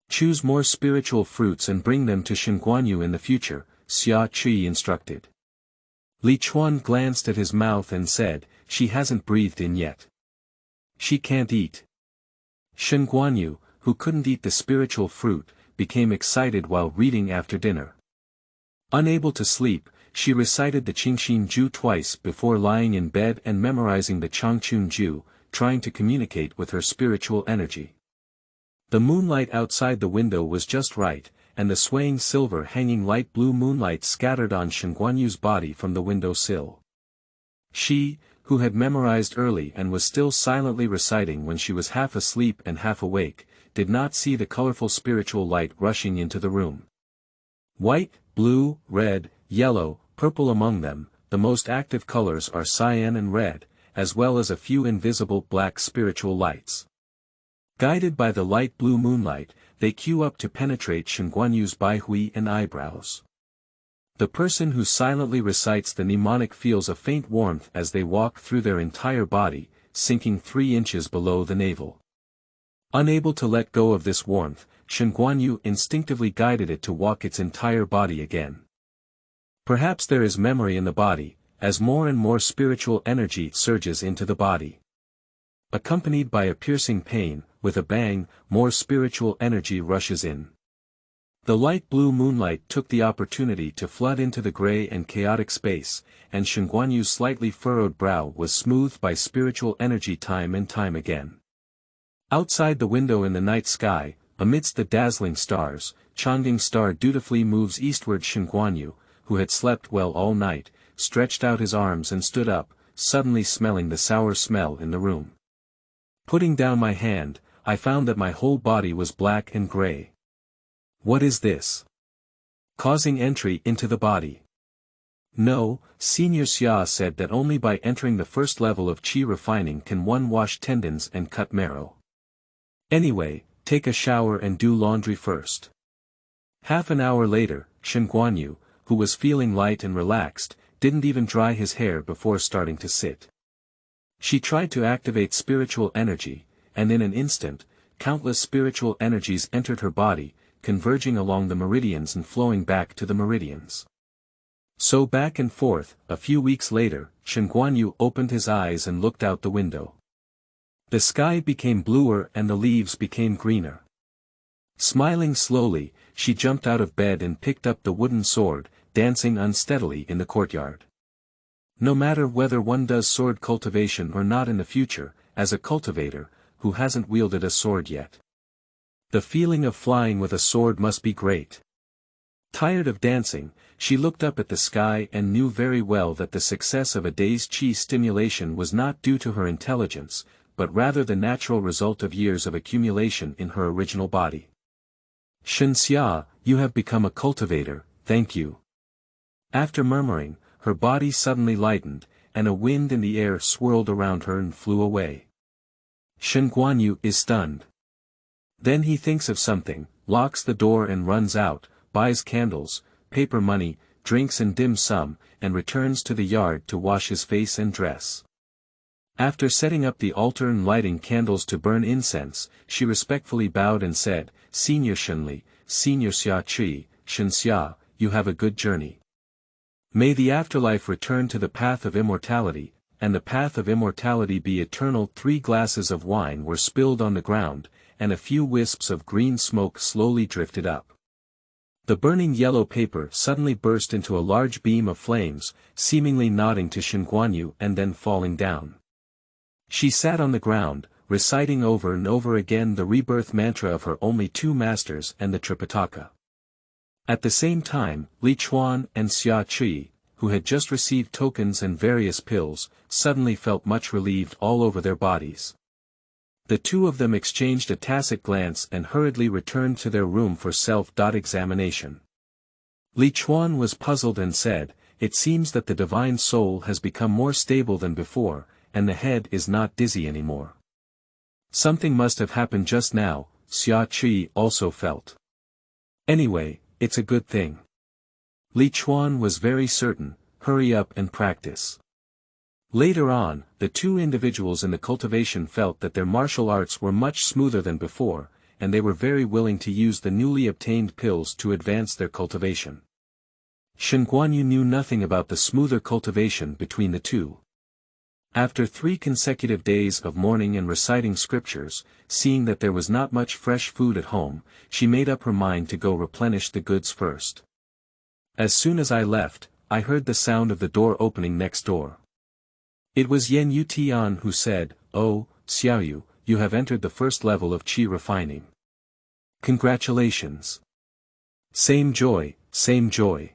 Choose more spiritual fruits and bring them to Shen Guanyu in the future, Xia Qi instructed. Li Chuan glanced at his mouth and said, she hasn't breathed in yet. She can't eat. Shen Guanyu, who couldn't eat the spiritual fruit, became excited while reading after dinner. Unable to sleep, she recited the Qingxin Ju twice before lying in bed and memorizing the Changchun Ju, trying to communicate with her spiritual energy. The moonlight outside the window was just right, and the swaying silver hanging light blue moonlight scattered on Shen Guanyu's body from the window sill. She, who had memorized early and was still silently reciting when she was half asleep and half awake, did not see the colorful spiritual light rushing into the room. White, blue, red, yellow, purple among them, the most active colors are cyan and red, as well as a few invisible black spiritual lights. Guided by the light blue moonlight, they queue up to penetrate Shen Guanyu's baihui and eyebrows. The person who silently recites the mnemonic feels a faint warmth as they walk through their entire body, sinking 3 inches below the navel. Unable to let go of this warmth, Shen Guanyu instinctively guided it to walk its entire body again. Perhaps there is memory in the body, as more and more spiritual energy surges into the body. Accompanied by a piercing pain, with a bang, more spiritual energy rushes in. The light blue moonlight took the opportunity to flood into the gray and chaotic space, and Shen Guanyu's slightly furrowed brow was smoothed by spiritual energy time and time again. Outside the window in the night sky, amidst the dazzling stars, Chang'ing Star dutifully moves eastward. Shen Guanyu, who had slept well all night, stretched out his arms and stood up, suddenly smelling the sour smell in the room. Putting down my hand, I found that my whole body was black and gray. What is this? Causing entry into the body. No, Senior Xia said that only by entering the first level of Qi refining can one wash tendons and cut marrow. Anyway, take a shower and do laundry first. Half an hour later, Shen Guanyu, who was feeling light and relaxed, didn't even dry his hair before starting to sit. She tried to activate spiritual energy, and in an instant, countless spiritual energies entered her body, converging along the meridians and flowing back to the meridians. So back and forth, a few weeks later, Shen Guanyu opened his eyes and looked out the window. The sky became bluer and the leaves became greener. Smiling slowly, she jumped out of bed and picked up the wooden sword, dancing unsteadily in the courtyard. No matter whether one does sword cultivation or not in the future, as a cultivator, who hasn't wielded a sword yet, the feeling of flying with a sword must be great. Tired of dancing, she looked up at the sky and knew very well that the success of a day's qi stimulation was not due to her intelligence, but rather the natural result of years of accumulation in her original body. Shenxia, you have become a cultivator, thank you. After murmuring, her body suddenly lightened, and a wind in the air swirled around her and flew away. Shen Guanyu is stunned. Then he thinks of something, locks the door and runs out, buys candles, paper money, drinks and dim sum, and returns to the yard to wash his face and dress. After setting up the altar and lighting candles to burn incense, she respectfully bowed and said, Senior Shenli, Senior Xia Qi, Shenxia, you have a good journey. May the afterlife return to the path of immortality, and the path of immortality be eternal. 3 glasses of wine were spilled on the ground, and a few wisps of green smoke slowly drifted up. The burning yellow paper suddenly burst into a large beam of flames, seemingly nodding to Shen Guanyu and then falling down. She sat on the ground, reciting over and over again the rebirth mantra of her only 2 masters and the Tripitaka. At the same time, Li Chuan and Xia Qi, who had just received tokens and various pills, suddenly felt much relieved all over their bodies. The 2 of them exchanged a tacit glance and hurriedly returned to their room for self-examination. Li Chuan was puzzled and said, It seems that the divine soul has become more stable than before, and the head is not dizzy anymore. Something must have happened just now, Xia Qi also felt. Anyway, it's a good thing. Li Chuan was very certain, hurry up and practice. Later on, the 2 individuals in the cultivation felt that their martial arts were much smoother than before, and they were very willing to use the newly obtained pills to advance their cultivation. Shen Guanyu knew nothing about the smoother cultivation between the 2. After 3 consecutive days of mourning and reciting scriptures, seeing that there was not much fresh food at home, she made up her mind to go replenish the goods first. As soon as I left, I heard the sound of the door opening next door. It was Yen Yu Tian who said, Oh, Xiaoyu, you have entered the first level of qi refining. Congratulations. Same joy, same joy.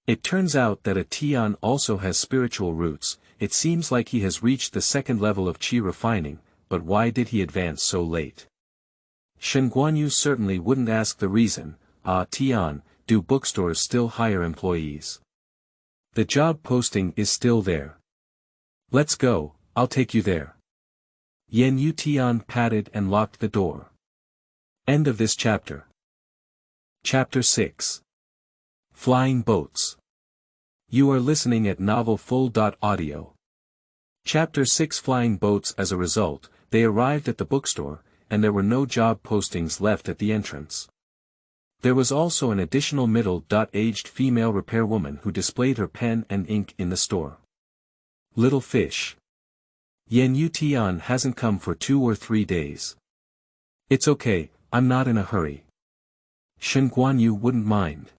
It turns out that a Tian also has spiritual roots. It seems like he has reached the 2nd level of qi refining, but why did he advance so late? Shen Guanyu certainly wouldn't ask the reason. Tian, do bookstores still hire employees? The job posting is still there. Let's go, I'll take you there. Yen Yu Tian patted and locked the door. End of this chapter. Chapter 6. Flying Boats. You are listening at novelfull.audio. Chapter 6. Flying Boats. As a result, they arrived at the bookstore, and there were no job postings left at the entrance. There was also an additional middle-aged female repairwoman who displayed her pen and ink in the store. Little fish. Yen Yu Tian hasn't come for 2 or 3 days. It's okay, I'm not in a hurry. Shen Guanyu wouldn't mind.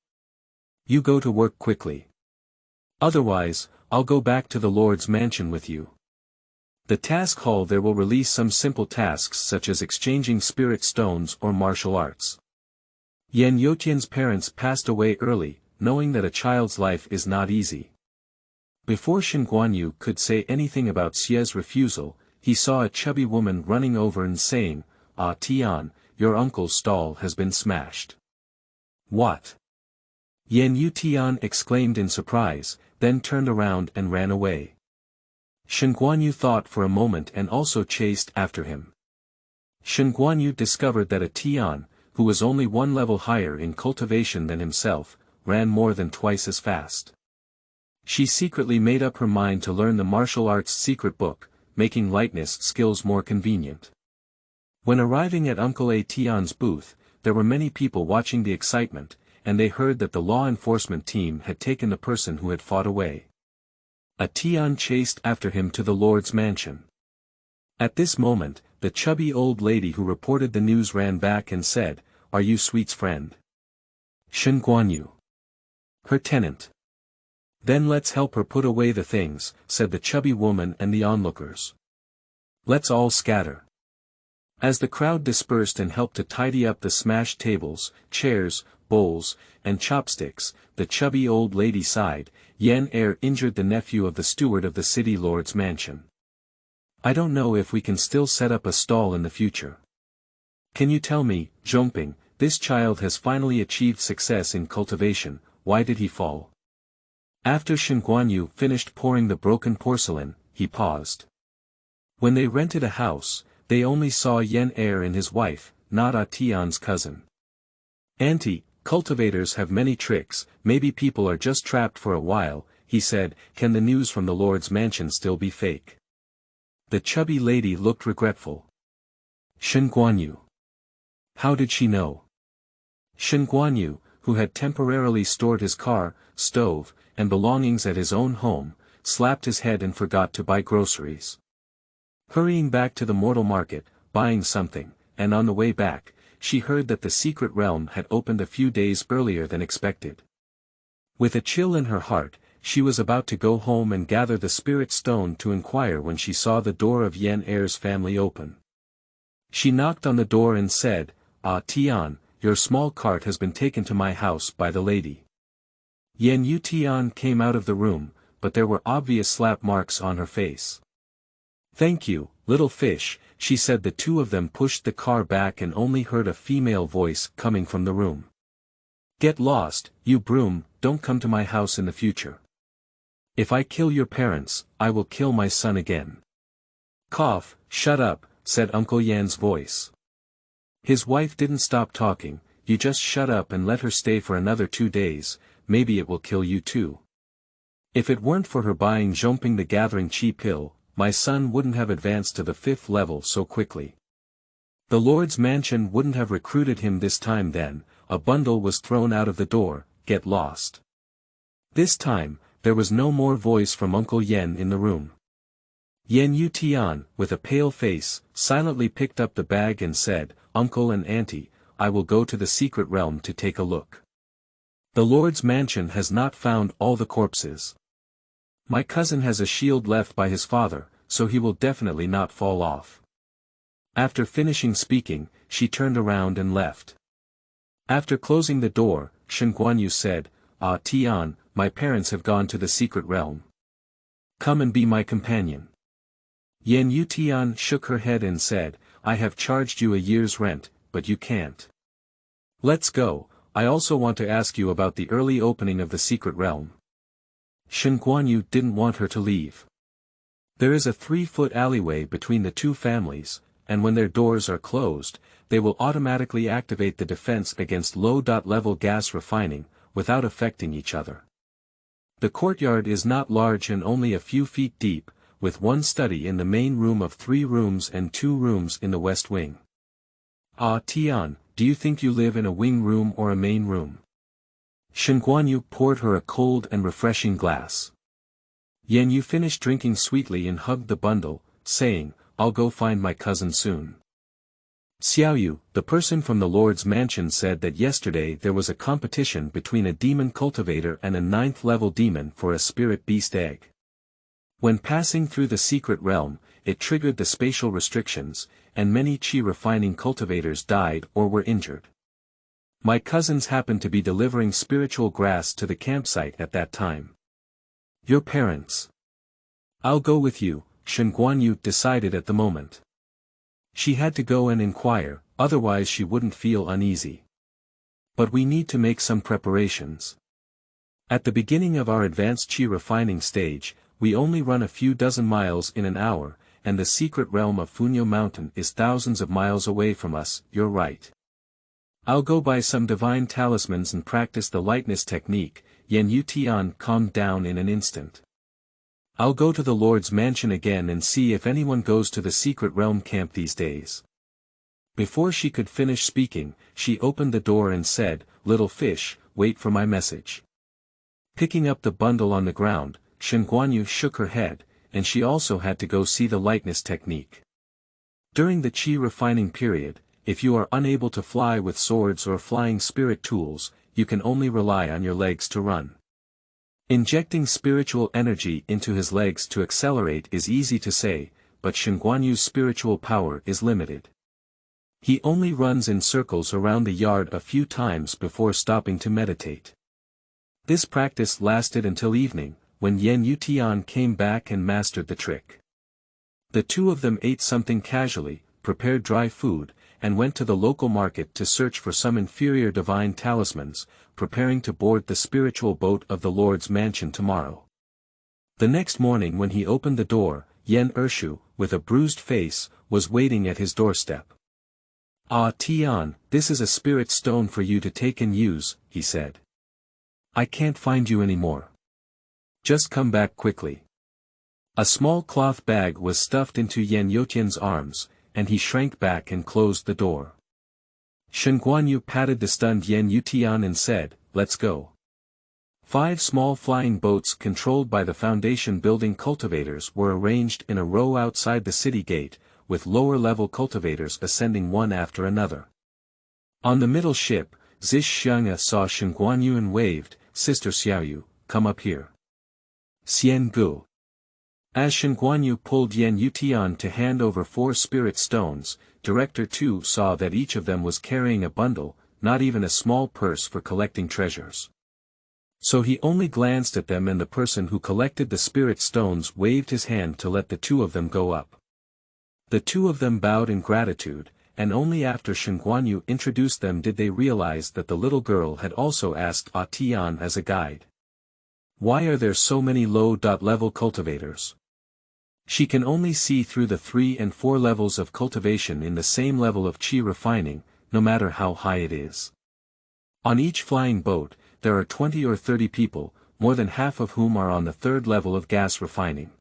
You go to work quickly. Otherwise, I'll go back to the Lord's mansion with you. The task hall there will release some simple tasks such as exchanging spirit stones or martial arts. Yen Yotian's parents passed away early, knowing that a child's life is not easy. Before Shen Guanyu could say anything about Xie's refusal, he saw a chubby woman running over and saying, Tian, your uncle's stall has been smashed. What? Yen Yu Tian exclaimed in surprise, then turned around and ran away. Shen Guanyu thought for a moment and also chased after him. Shen Guanyu discovered that a Tian, who was only 1 level higher in cultivation than himself, ran more than twice as fast. She secretly made up her mind to learn the martial arts secret book, making lightness skills more convenient. When arriving at Uncle A Tian's booth, there were many people watching the excitement, and they heard that the law enforcement team had taken the person who had fought away. A Tian chased after him to the Lord's mansion. At this moment, the chubby old lady who reported the news ran back and said, are you Sweet's friend? Shen Guanyu. Her tenant. Then let's help her put away the things, said the chubby woman and the onlookers. Let's all scatter. As the crowd dispersed and helped to tidy up the smashed tables, chairs, bowls, and chopsticks, the chubby old lady sighed. Yan Er injured the nephew of the steward of the city lord's mansion. I don't know if we can still set up a stall in the future. Can you tell me, Zhongping, this child has finally achieved success in cultivation, why did he fall? After Shen Guanyu finished pouring the broken porcelain, he paused. When they rented a house, they only saw Yan Er and his wife, not Tian's cousin. Auntie, cultivators have many tricks, maybe people are just trapped for a while, he said. Can the news from the Lord's mansion still be fake? The chubby lady looked regretful. Shen Guanyu. How did she know? Shen Guanyu, who had temporarily stored his car, stove, and belongings at his own home, slapped his head and forgot to buy groceries. Hurrying back to the mortal market, buying something, and on the way back, she heard that the secret realm had opened a few days earlier than expected. With a chill in her heart, she was about to go home and gather the spirit stone to inquire when she saw the door of Yan Er's family open. She knocked on the door and said, "Ah Tian, your small cart has been taken to my house by the lady." Yan Yu Tian came out of the room, but there were obvious slap marks on her face. "Thank you, little fish," she said. The two of them pushed the car back and only heard a female voice coming from the room. "Get lost, you broom, don't come to my house in the future. If I kill your parents, I will kill my son again." "Cough, shut up," said Uncle Yan's voice. His wife didn't stop talking. "You just shut up and let her stay for another 2 days, maybe it will kill you too. If it weren't for her buying Zhongping the Gathering Chi pill, my son wouldn't have advanced to the 5th level so quickly. The Lord's mansion wouldn't have recruited him this time." Then, a bundle was thrown out of the door. "Get lost." This time, there was no more voice from Uncle Yan in the room. Yan Yu Tian, with a pale face, silently picked up the bag and said, "Uncle and Auntie, I will go to the secret realm to take a look. The Lord's mansion has not found all the corpses. My cousin has a shield left by his father, so he will definitely not fall off." After finishing speaking, she turned around and left. After closing the door, Shen Guanyu said, "Ah Tian, my parents have gone to the secret realm. Come and be my companion." Yan Yu Tian shook her head and said, "I have charged you a year's rent, but you can't. Let's go, I also want to ask you about the early opening of the secret realm." Shen Guanyu didn't want her to leave. There is a 3-foot alleyway between the two families, and when their doors are closed, they will automatically activate the defense against low-level gas refining, without affecting each other. The courtyard is not large and only a few feet deep, with one study in the main room of 3 rooms and 2 rooms in the west wing. "Ah Tian, do you think you live in a wing room or a main room?" Shen Guanyu poured her a cold and refreshing glass. Yan Yu finished drinking sweetly and hugged the bundle, saying, "I'll go find my cousin soon." Xiaoyu, the person from the Lord's mansion, said that yesterday there was a competition between a demon cultivator and a 9th-level demon for a spirit beast egg. When passing through the secret realm, it triggered the spatial restrictions, and many chi refining cultivators died or were injured. My cousins happened to be delivering spiritual grass to the campsite at that time. Your parents. I'll go with you, Shen Guanyu decided at the moment. She had to go and inquire, otherwise she wouldn't feel uneasy. But we need to make some preparations. At the beginning of our advanced chi refining stage, we only run a few dozen miles in an hour, and the secret realm of Funyo Mountain is thousands of miles away from us. You're right. I'll go buy some divine talismans and practice the lightness technique. Yan Yu Tian calmed down in an instant. I'll go to the Lord's mansion again and see if anyone goes to the secret realm camp these days. Before she could finish speaking, she opened the door and said, "Little fish, wait for my message." Picking up the bundle on the ground, Shen Guanyu shook her head, and she also had to go see the lightness technique. During the chi refining period, if you are unable to fly with swords or flying spirit tools, you can only rely on your legs to run. Injecting spiritual energy into his legs to accelerate is easy to say, but Shen Guanyu's spiritual power is limited. He only runs in circles around the yard a few times before stopping to meditate. This practice lasted until evening, when Yan Yutian came back and mastered the trick. The two of them ate something casually, prepared dry food, and went to the local market to search for some inferior divine talismans, preparing to board the spiritual boat of the Lord's mansion tomorrow. The next morning when he opened the door, Yan Ershu, with a bruised face, was waiting at his doorstep. "Ah Tian, this is a spirit stone for you to take and use," he said. "I can't find you anymore. Just come back quickly." A small cloth bag was stuffed into Yan Yotian's arms, and he shrank back and closed the door. Shen Guanyu patted the stunned Yan Yutian and said, "Let's go." 5 small flying boats controlled by the foundation building cultivators were arranged in a row outside the city gate, with lower-level cultivators ascending one after another. On the middle ship, Zish Xiang'a saw Shen Guanyu and waved, "Sister Xiaoyu, come up here." Xian Gu. As Shen Guanyu pulled Yan Yutian to hand over 4 spirit stones, Director Tu saw that each of them was carrying a bundle, not even a small purse for collecting treasures. So he only glanced at them, and the person who collected the spirit stones waved his hand to let the 2 of them go up. The 2 of them bowed in gratitude, and only after Shen Guanyu introduced them did they realize that the little girl had also asked Ah Tian as a guide. "Why are there so many low-level cultivators?" She can only see through the 3 and 4 levels of cultivation in the same level of qi refining, no matter how high it is. On each flying boat, there are 20 or 30 people, more than half of whom are on the 3rd level of gas refining.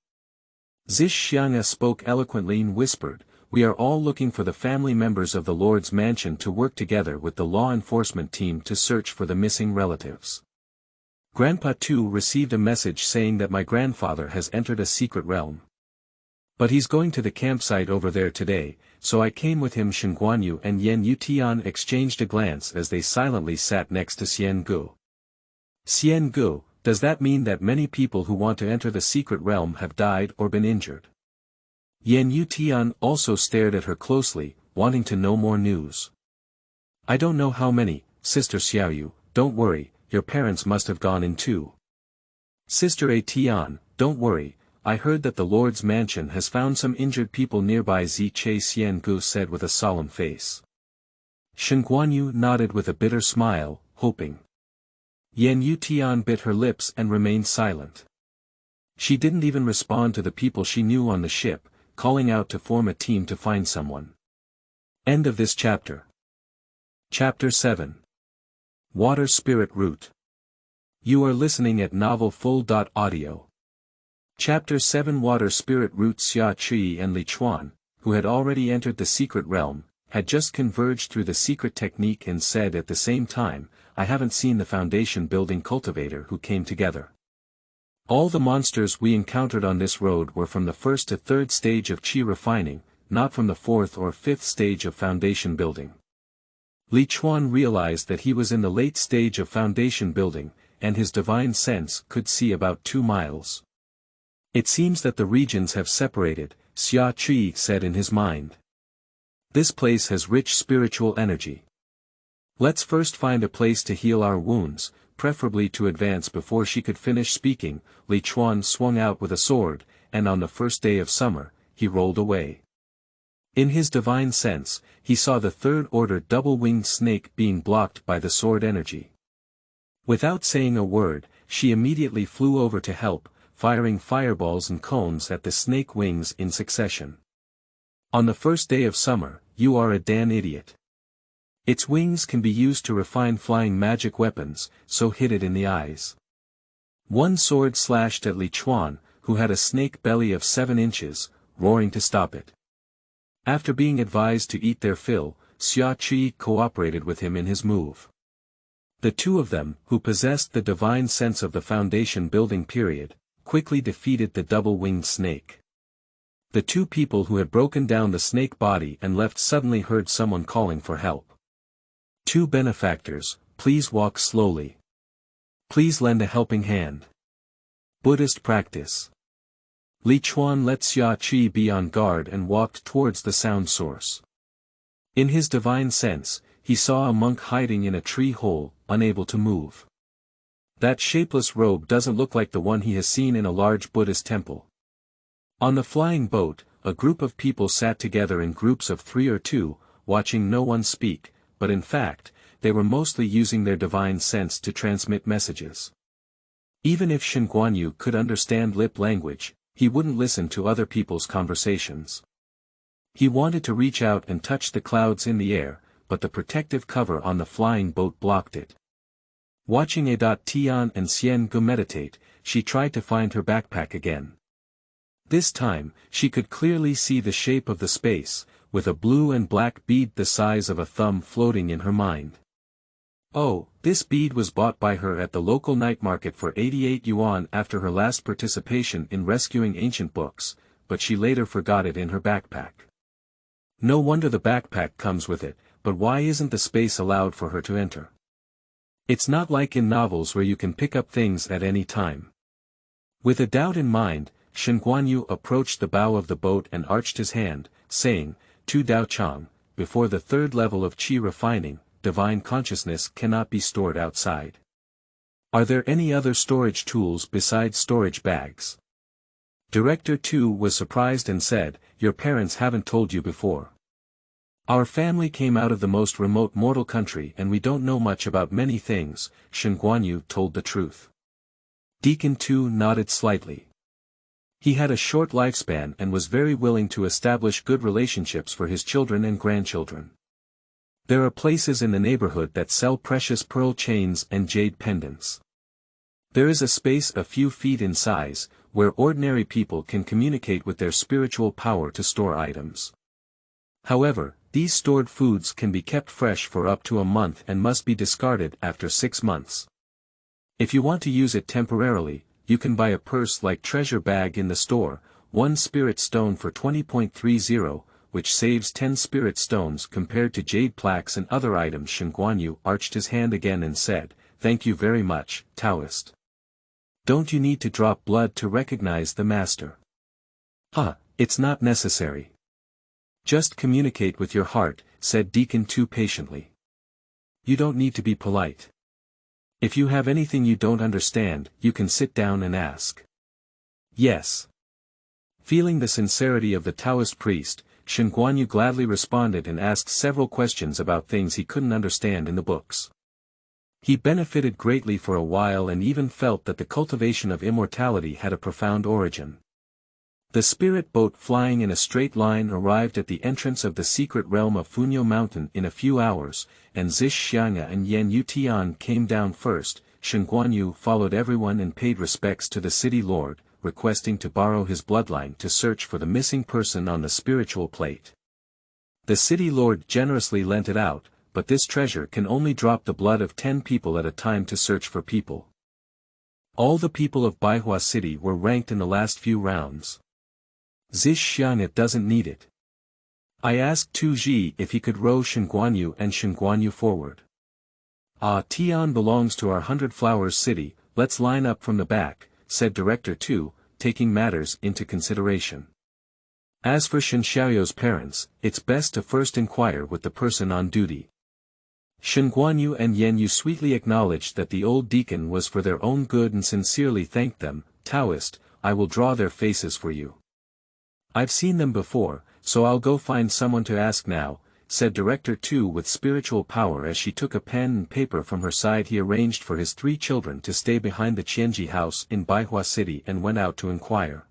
Zish Xiang'a spoke eloquently and whispered, "We are all looking for the family members of the Lord's mansion to work together with the law enforcement team to search for the missing relatives. Grandpa Tu received a message saying that my grandfather has entered a secret realm. But he's going to the campsite over there today, so I came with him." Shen Guanyu and Yan Yutian exchanged a glance as they silently sat next to Xian Gu. "Xian Gu, does that mean that many people who want to enter the secret realm have died or been injured?" Yan Yutian also stared at her closely, wanting to know more news. "I don't know how many, Sister Xiaoyu, don't worry, your parents must have gone in too." "Sister A Tian, don't worry, I heard that the Lord's mansion has found some injured people nearby," Zi Che Xian Gu said with a solemn face. Shen Guanyu nodded with a bitter smile, hoping. Yan Yutian bit her lips and remained silent. She didn't even respond to the people she knew on the ship, calling out to form a team to find someone. End of this chapter. Chapter 7. Water Spirit Root. You are listening at novelfull.audio. Chapter 7. Water Spirit Root. Xia Qi and Li Chuan, who had already entered the secret realm, had just converged through the secret technique and said at the same time, "I haven't seen the foundation building cultivator who came together. All the monsters we encountered on this road were from the 1st to 3rd stage of qi refining, not from the 4th or 5th stage of foundation building." Li Chuan realized that he was in the late stage of foundation building, and his divine sense could see about 2 miles. "It seems that the regions have separated," Xia Qi said in his mind. "This place has rich spiritual energy. Let's first find a place to heal our wounds," preferably to advance. Before she could finish speaking, Li Chuan swung out with a sword, and on the first day of summer, he rolled away. In his divine sense, he saw the 3rd-order double-winged snake being blocked by the sword energy. Without saying a word, she immediately flew over to help, firing fireballs and cones at the snake wings in succession. "On the first day of summer, you are a damn idiot. Its wings can be used to refine flying magic weapons, so hit it in the eyes." One sword slashed at Li Chuan, who had a snake belly of 7 inches, roaring to stop it. After being advised to eat their fill, Xia Qi cooperated with him in his move. The 2 of them, who possessed the divine sense of the foundation building period, quickly defeated the double-winged snake. The two people who had broken down the snake body and left suddenly heard someone calling for help. Two benefactors, please walk slowly. Please lend a helping hand. Buddhist practice. Li Chuan let Xia Qi be on guard and walked towards the sound source. In his divine sense, he saw a monk hiding in a tree hole, unable to move. That shapeless robe doesn't look like the one he has seen in a large Buddhist temple. On the flying boat, a group of people sat together in groups of 3 or 2, watching no one speak, but in fact, they were mostly using their divine sense to transmit messages. Even if Shen Guanyu could understand lip language, he wouldn't listen to other people's conversations. He wanted to reach out and touch the clouds in the air, but the protective cover on the flying boat blocked it. Watching Tian and Xian Gu meditate, she tried to find her backpack again. This time, she could clearly see the shape of the space, with a blue and black bead the size of a thumb floating in her mind. Oh, this bead was bought by her at the local night market for 88 yuan after her last participation in rescuing ancient books, but she later forgot it in her backpack. No wonder the backpack comes with it, but why isn't the space allowed for her to enter? It's not like in novels where you can pick up things at any time. With a doubt in mind, Shen Guanyu approached the bow of the boat and arched his hand, saying, Tu Dao Chang, before the 3rd level of qi refining, divine consciousness cannot be stored outside. Are there any other storage tools besides storage bags? Director 2 was surprised and said, Your parents haven't told you before. Our family came out of the most remote mortal country and we don't know much about many things, Shen Guanyu told the truth. Deacon 2 nodded slightly. He had a short lifespan and was very willing to establish good relationships for his children and grandchildren. There are places in the neighborhood that sell precious pearl chains and jade pendants. There is a space a few feet in size, where ordinary people can communicate with their spiritual power to store items. However, these stored foods can be kept fresh for up to a month and must be discarded after 6 months. If you want to use it temporarily, you can buy a purse-like treasure bag in the store, 1 spirit stone for 20.30, which saves 10 spirit stones compared to jade plaques and other items. Shen Guanyu arched his hand again and said, Thank you very much, Taoist. Don't you need to drop blood to recognize the master? It's not necessary. Just communicate with your heart, said Deacon 2 patiently. You don't need to be polite. If you have anything you don't understand, you can sit down and ask. Yes. Feeling the sincerity of the Taoist priest, Shen Guanyu gladly responded and asked several questions about things he couldn't understand in the books. He benefited greatly for a while and even felt that the cultivation of immortality had a profound origin. The spirit boat flying in a straight line arrived at the entrance of the secret realm of Funyo Mountain in a few hours, and Zish Xianga and Yan Yutian came down first. Shen Guanyu followed everyone and paid respects to the city lord, requesting to borrow his bloodline to search for the missing person on the spiritual plate. The city lord generously lent it out, but this treasure can only drop the blood of 10 people at a time to search for people. All the people of Baihua City were ranked in the last few rounds. Zish Xiang doesn't need it. I asked Tu Ji if he could row Shen Guanyu and Shen Guanyu forward. Tian belongs to our 100 Flowers city, let's line up from the back, said Director 2, taking matters into consideration. As for Shen Xiaoyou's parents, it's best to first inquire with the person on duty. Shen Guanyu and Yan Yu sweetly acknowledged that the old deacon was for their own good and sincerely thanked them. Taoist, I will draw their faces for you. I've seen them before, so I'll go find someone to ask now, said Director 2 with spiritual power as she took a pen and paper from her side. He arranged for his 3 children to stay behind the Qianji house in Baihua City and went out to inquire.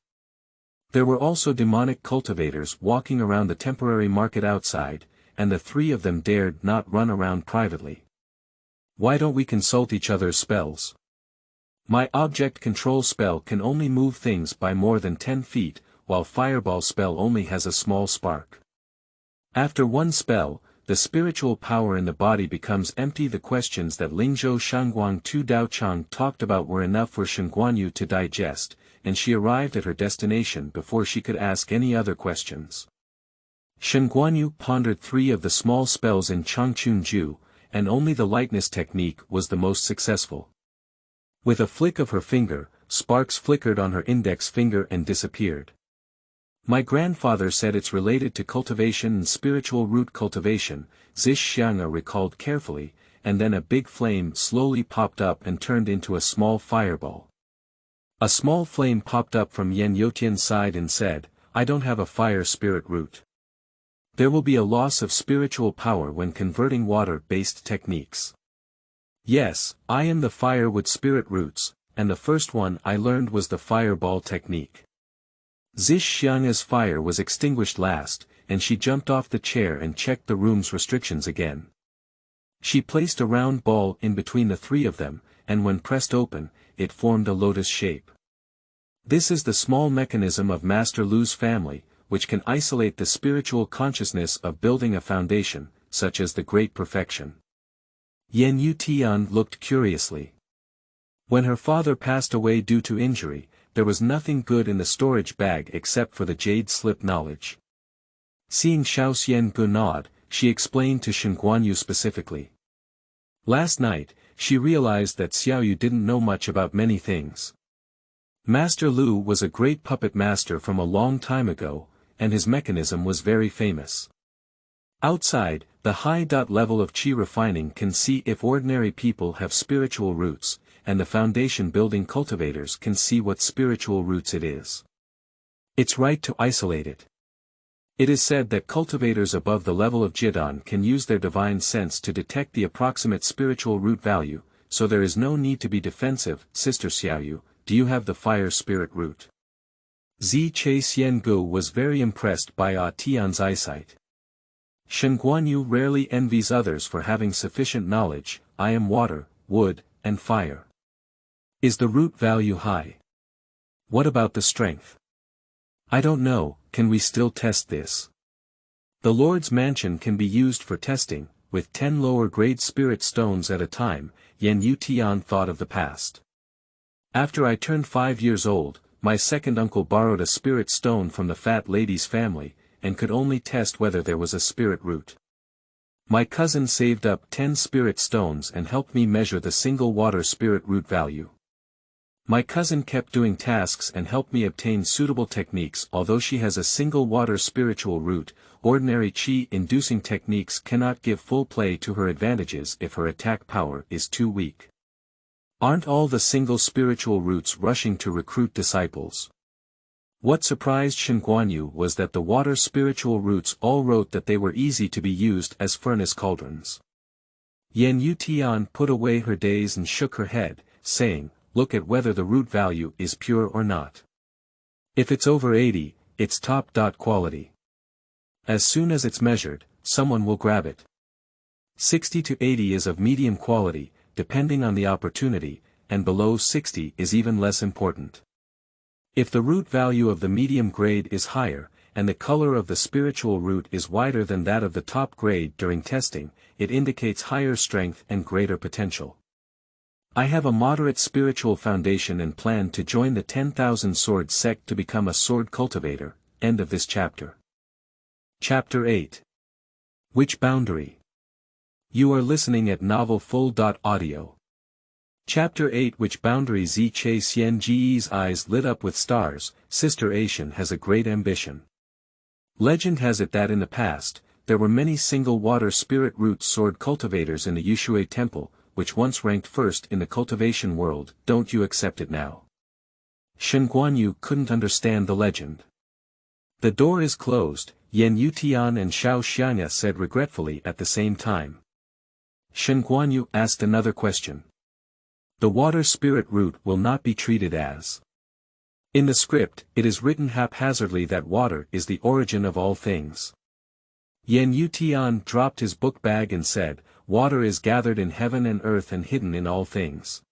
There were also demonic cultivators walking around the temporary market outside, and the 3 of them dared not run around privately. Why don't we consult each other's spells? My object control spell can only move things by more than 10 feet, while fireball spell only has a small spark. After one spell, the spiritual power in the body becomes empty. The questions that Lingzhou Shangguang Tu Dao Chang talked about were enough for Shen Guanyu to digest. and she arrived at her destination before she could ask any other questions. Shen Guanyu pondered 3 of the small spells in Changchun-ju, and only the lightness technique was the most successful. With a flick of her finger, sparks flickered on her index finger and disappeared. My grandfather said it's related to cultivation and spiritual root cultivation, Zhixiang recalled carefully, and then a big flame slowly popped up and turned into a small fireball. A small flame popped up from Yan Yotian's side and said, "I don't have a fire spirit root. There will be a loss of spiritual power when converting water-based techniques. Yes, I am the firewood spirit roots, and the first one I learned was the fireball technique." Zhixiang's fire was extinguished last, and she jumped off the chair and checked the room's restrictions again. She placed a round ball in between the 3 of them, and when pressed open, it formed a lotus shape. This is the small mechanism of Master Lu's family, which can isolate the spiritual consciousness of building a foundation, such as the Great Perfection. Yan Yutian looked curiously. When her father passed away due to injury, there was nothing good in the storage bag except for the jade slip knowledge. Seeing Xiaoxian nod, she explained to Shen Guanyu specifically. Last night, she realized that Xiaoyu didn't know much about many things. Master Lu was a great puppet master from a long time ago, and his mechanism was very famous. Outside, the high level of qi refining can see if ordinary people have spiritual roots, and the foundation building cultivators can see what spiritual roots it is. It's right to isolate it. It is said that cultivators above the level of Jidan can use their divine sense to detect the approximate spiritual root value, so there is no need to be defensive. Sister Xiaoyu, do you have the fire spirit root? Zi Che Xiangu was very impressed by Tian's eyesight. Shen Guanyu rarely envies others for having sufficient knowledge. I am water, wood, and fire. Is the root value high? What about the strength? I don't know. Can we still test this? The Lord's mansion can be used for testing, with 10 lower-grade spirit stones at a time. Yan Yutian thought of the past. After I turned 5 years old, my second uncle borrowed a spirit stone from the fat lady's family, and could only test whether there was a spirit root. My cousin saved up 10 spirit stones and helped me measure the single water spirit root value. My cousin kept doing tasks and helped me obtain suitable techniques. Although she has a single water spiritual root, ordinary qi-inducing techniques cannot give full play to her advantages if her attack power is too weak. Aren't all the single spiritual roots rushing to recruit disciples? What surprised Shen Guanyu was that the water spiritual roots all wrote that they were easy to be used as furnace cauldrons. Yan Yutian put away her daze and shook her head, saying, look at whether the root value is pure or not. If it's over 80, it's top quality. As soon as it's measured, someone will grab it. 60 to 80 is of medium quality, depending on the opportunity, and below 60 is even less important. If the root value of the medium grade is higher, and the color of the spiritual root is wider than that of the top grade during testing, it indicates higher strength and greater potential. I have a moderate spiritual foundation and plan to join the 10,000 Sword sect to become a sword cultivator. End of this chapter. Chapter 8. Which boundary? You are listening at novelfull.audio. Chapter 8. Which boundary? Zi Che Xian Ji's eyes lit up with stars. Sister Asian has a great ambition. Legend has it that in the past, there were many single water spirit root sword cultivators in the Yishui temple, which once ranked first in the cultivation world. Don't you accept it now? Shen Guanyu couldn't understand the legend. The door is closed, Yan Yutian and Xiao Xianya said regretfully at the same time. Shen Guanyu asked another question. The water spirit root will not be treated as. In the script, it is written haphazardly that water is the origin of all things. Yan Yutian dropped his book bag and said, water is gathered in heaven and earth and hidden in all things.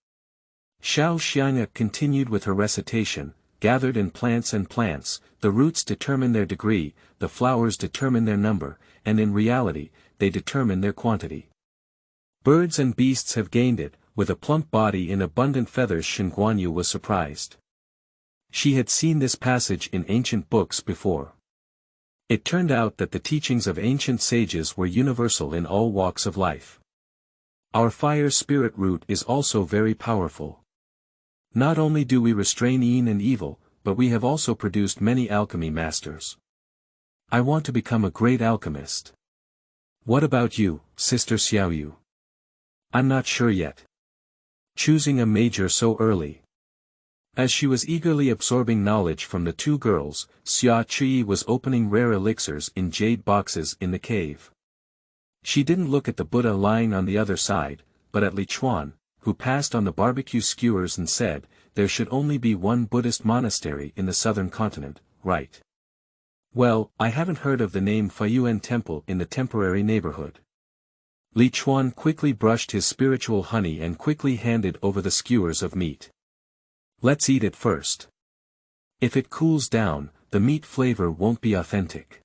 Xiao Xianya continued with her recitation, gathered in plants and plants, the roots determine their degree, the flowers determine their number, and in reality, they determine their quantity. Birds and beasts have gained it, with a plump body and abundant feathers. Shen Guanyu was surprised. She had seen this passage in ancient books before. It turned out that the teachings of ancient sages were universal in all walks of life. Our fire spirit root is also very powerful. Not only do we restrain yin and evil, but we have also produced many alchemy masters. I want to become a great alchemist. What about you, Sister Xiaoyu? I'm not sure yet. Choosing a major so early. As she was eagerly absorbing knowledge from the two girls, Xia Qi was opening rare elixirs in jade boxes in the cave. She didn't look at the Buddha lying on the other side, but at Li Chuan, who passed on the barbecue skewers and said, "There should only be one Buddhist monastery in the southern continent, right?" "Well, I haven't heard of the name Faiyuan Temple in the temporary neighborhood." Li Chuan quickly brushed his spiritual honey and quickly handed over the skewers of meat. "Let's eat it first. If it cools down, the meat flavor won't be authentic."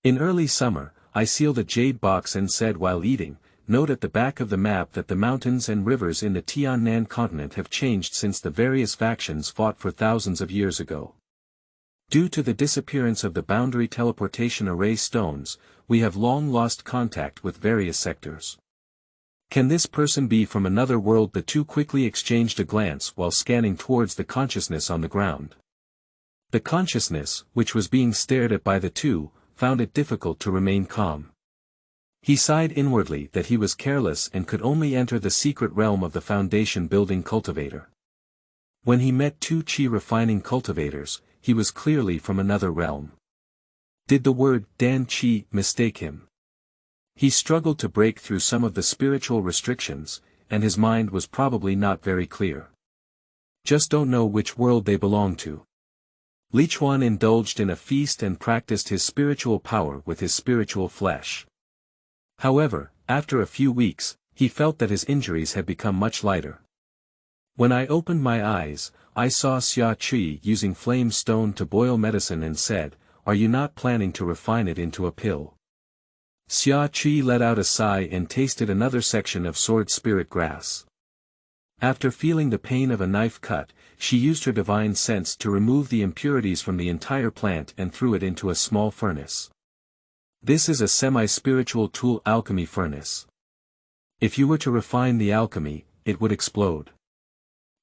In early summer, I sealed a jade box and said while eating, "Note at the back of the map that the mountains and rivers in the Tiannan continent have changed since the various factions fought for thousands of years ago. Due to the disappearance of the boundary teleportation array stones, we have long lost contact with various sectors. Can this person be from another world?" The two quickly exchanged a glance while scanning towards the consciousness on the ground. The consciousness, which was being stared at by the two, found it difficult to remain calm. He sighed inwardly that he was careless and could only enter the secret realm of the foundation building cultivator. When he met two chi refining cultivators, he was clearly from another realm. Did the word Dan Chi mistake him? He struggled to break through some of the spiritual restrictions, and his mind was probably not very clear. Just don't know which world they belong to. Li Chuan indulged in a feast and practiced his spiritual power with his spiritual flesh. However, after a few weeks, he felt that his injuries had become much lighter. When I opened my eyes, I saw Xia Qi using flame stone to boil medicine and said, "Are you not planning to refine it into a pill?" Xia Qi let out a sigh and tasted another section of sword spirit grass. After feeling the pain of a knife cut, she used her divine sense to remove the impurities from the entire plant and threw it into a small furnace. This is a semi-spiritual tool alchemy furnace. If you were to refine the alchemy, it would explode.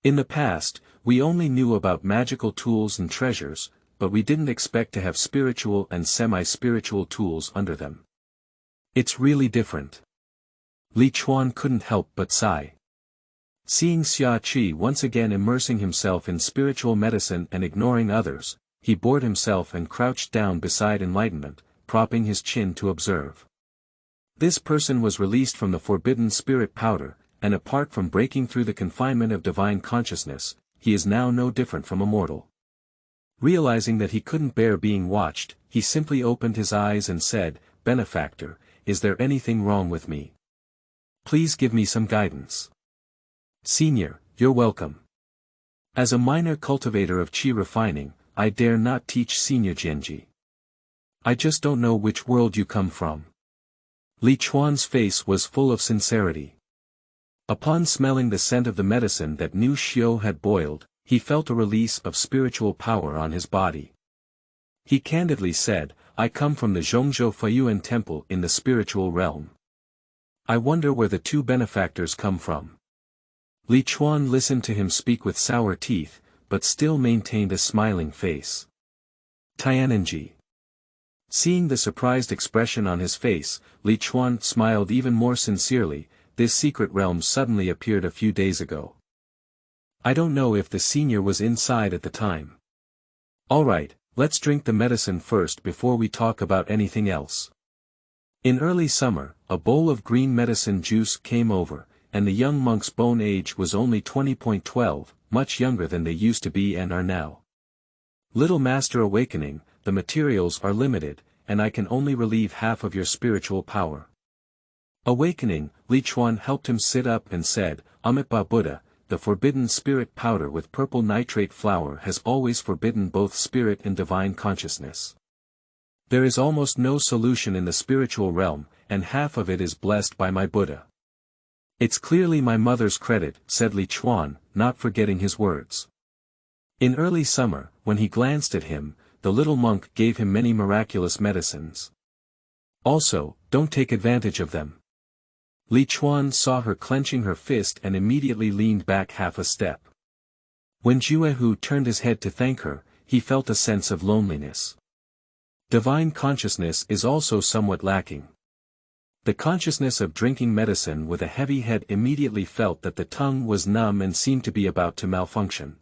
In the past, we only knew about magical tools and treasures, but we didn't expect to have spiritual and semi-spiritual tools under them. It's really different. Li Chuan couldn't help but sigh. Seeing Xia Qi once again immersing himself in spiritual medicine and ignoring others, he bored himself and crouched down beside enlightenment, propping his chin to observe. This person was released from the forbidden spirit powder, and apart from breaking through the confinement of divine consciousness, he is now no different from a mortal. Realizing that he couldn't bear being watched, he simply opened his eyes and said, "Benefactor, is there anything wrong with me? Please give me some guidance." "Senior, you're welcome. As a minor cultivator of qi refining, I dare not teach Senior Genji. I just don't know which world you come from." Li Chuan's face was full of sincerity. Upon smelling the scent of the medicine that Nu Xiu had boiled, he felt a release of spiritual power on his body. He candidly said, "I come from the Zhongzhou Faiyuan Temple in the spiritual realm. I wonder where the two benefactors come from." Li Chuan listened to him speak with sour teeth, but still maintained a smiling face. Tiananji. Seeing the surprised expression on his face, Li Chuan smiled even more sincerely. "This secret realm suddenly appeared a few days ago. I don't know if the senior was inside at the time." "Alright, let's drink the medicine first before we talk about anything else." In early summer, a bowl of green medicine juice came over, and the young monk's bone age was only 20.12, much younger than they used to be and are now. "Little Master Awakening, the materials are limited, and I can only relieve half of your spiritual power." Awakening, Li Chuan helped him sit up and said, "Amitabha Buddha, the forbidden spirit powder with purple nitrate flower has always forbidden both spirit and divine consciousness. There is almost no solution in the spiritual realm, and half of it is blessed by my Buddha." "It's clearly my mother's credit," said Li Chuan, not forgetting his words. In early summer, when he glanced at him, the little monk gave him many miraculous medicines. Also, don't take advantage of them. Li Chuan saw her clenching her fist and immediately leaned back half a step. When Juehu turned his head to thank her, he felt a sense of loneliness. Divine consciousness is also somewhat lacking. The consciousness of drinking medicine with a heavy head immediately felt that the tongue was numb and seemed to be about to malfunction.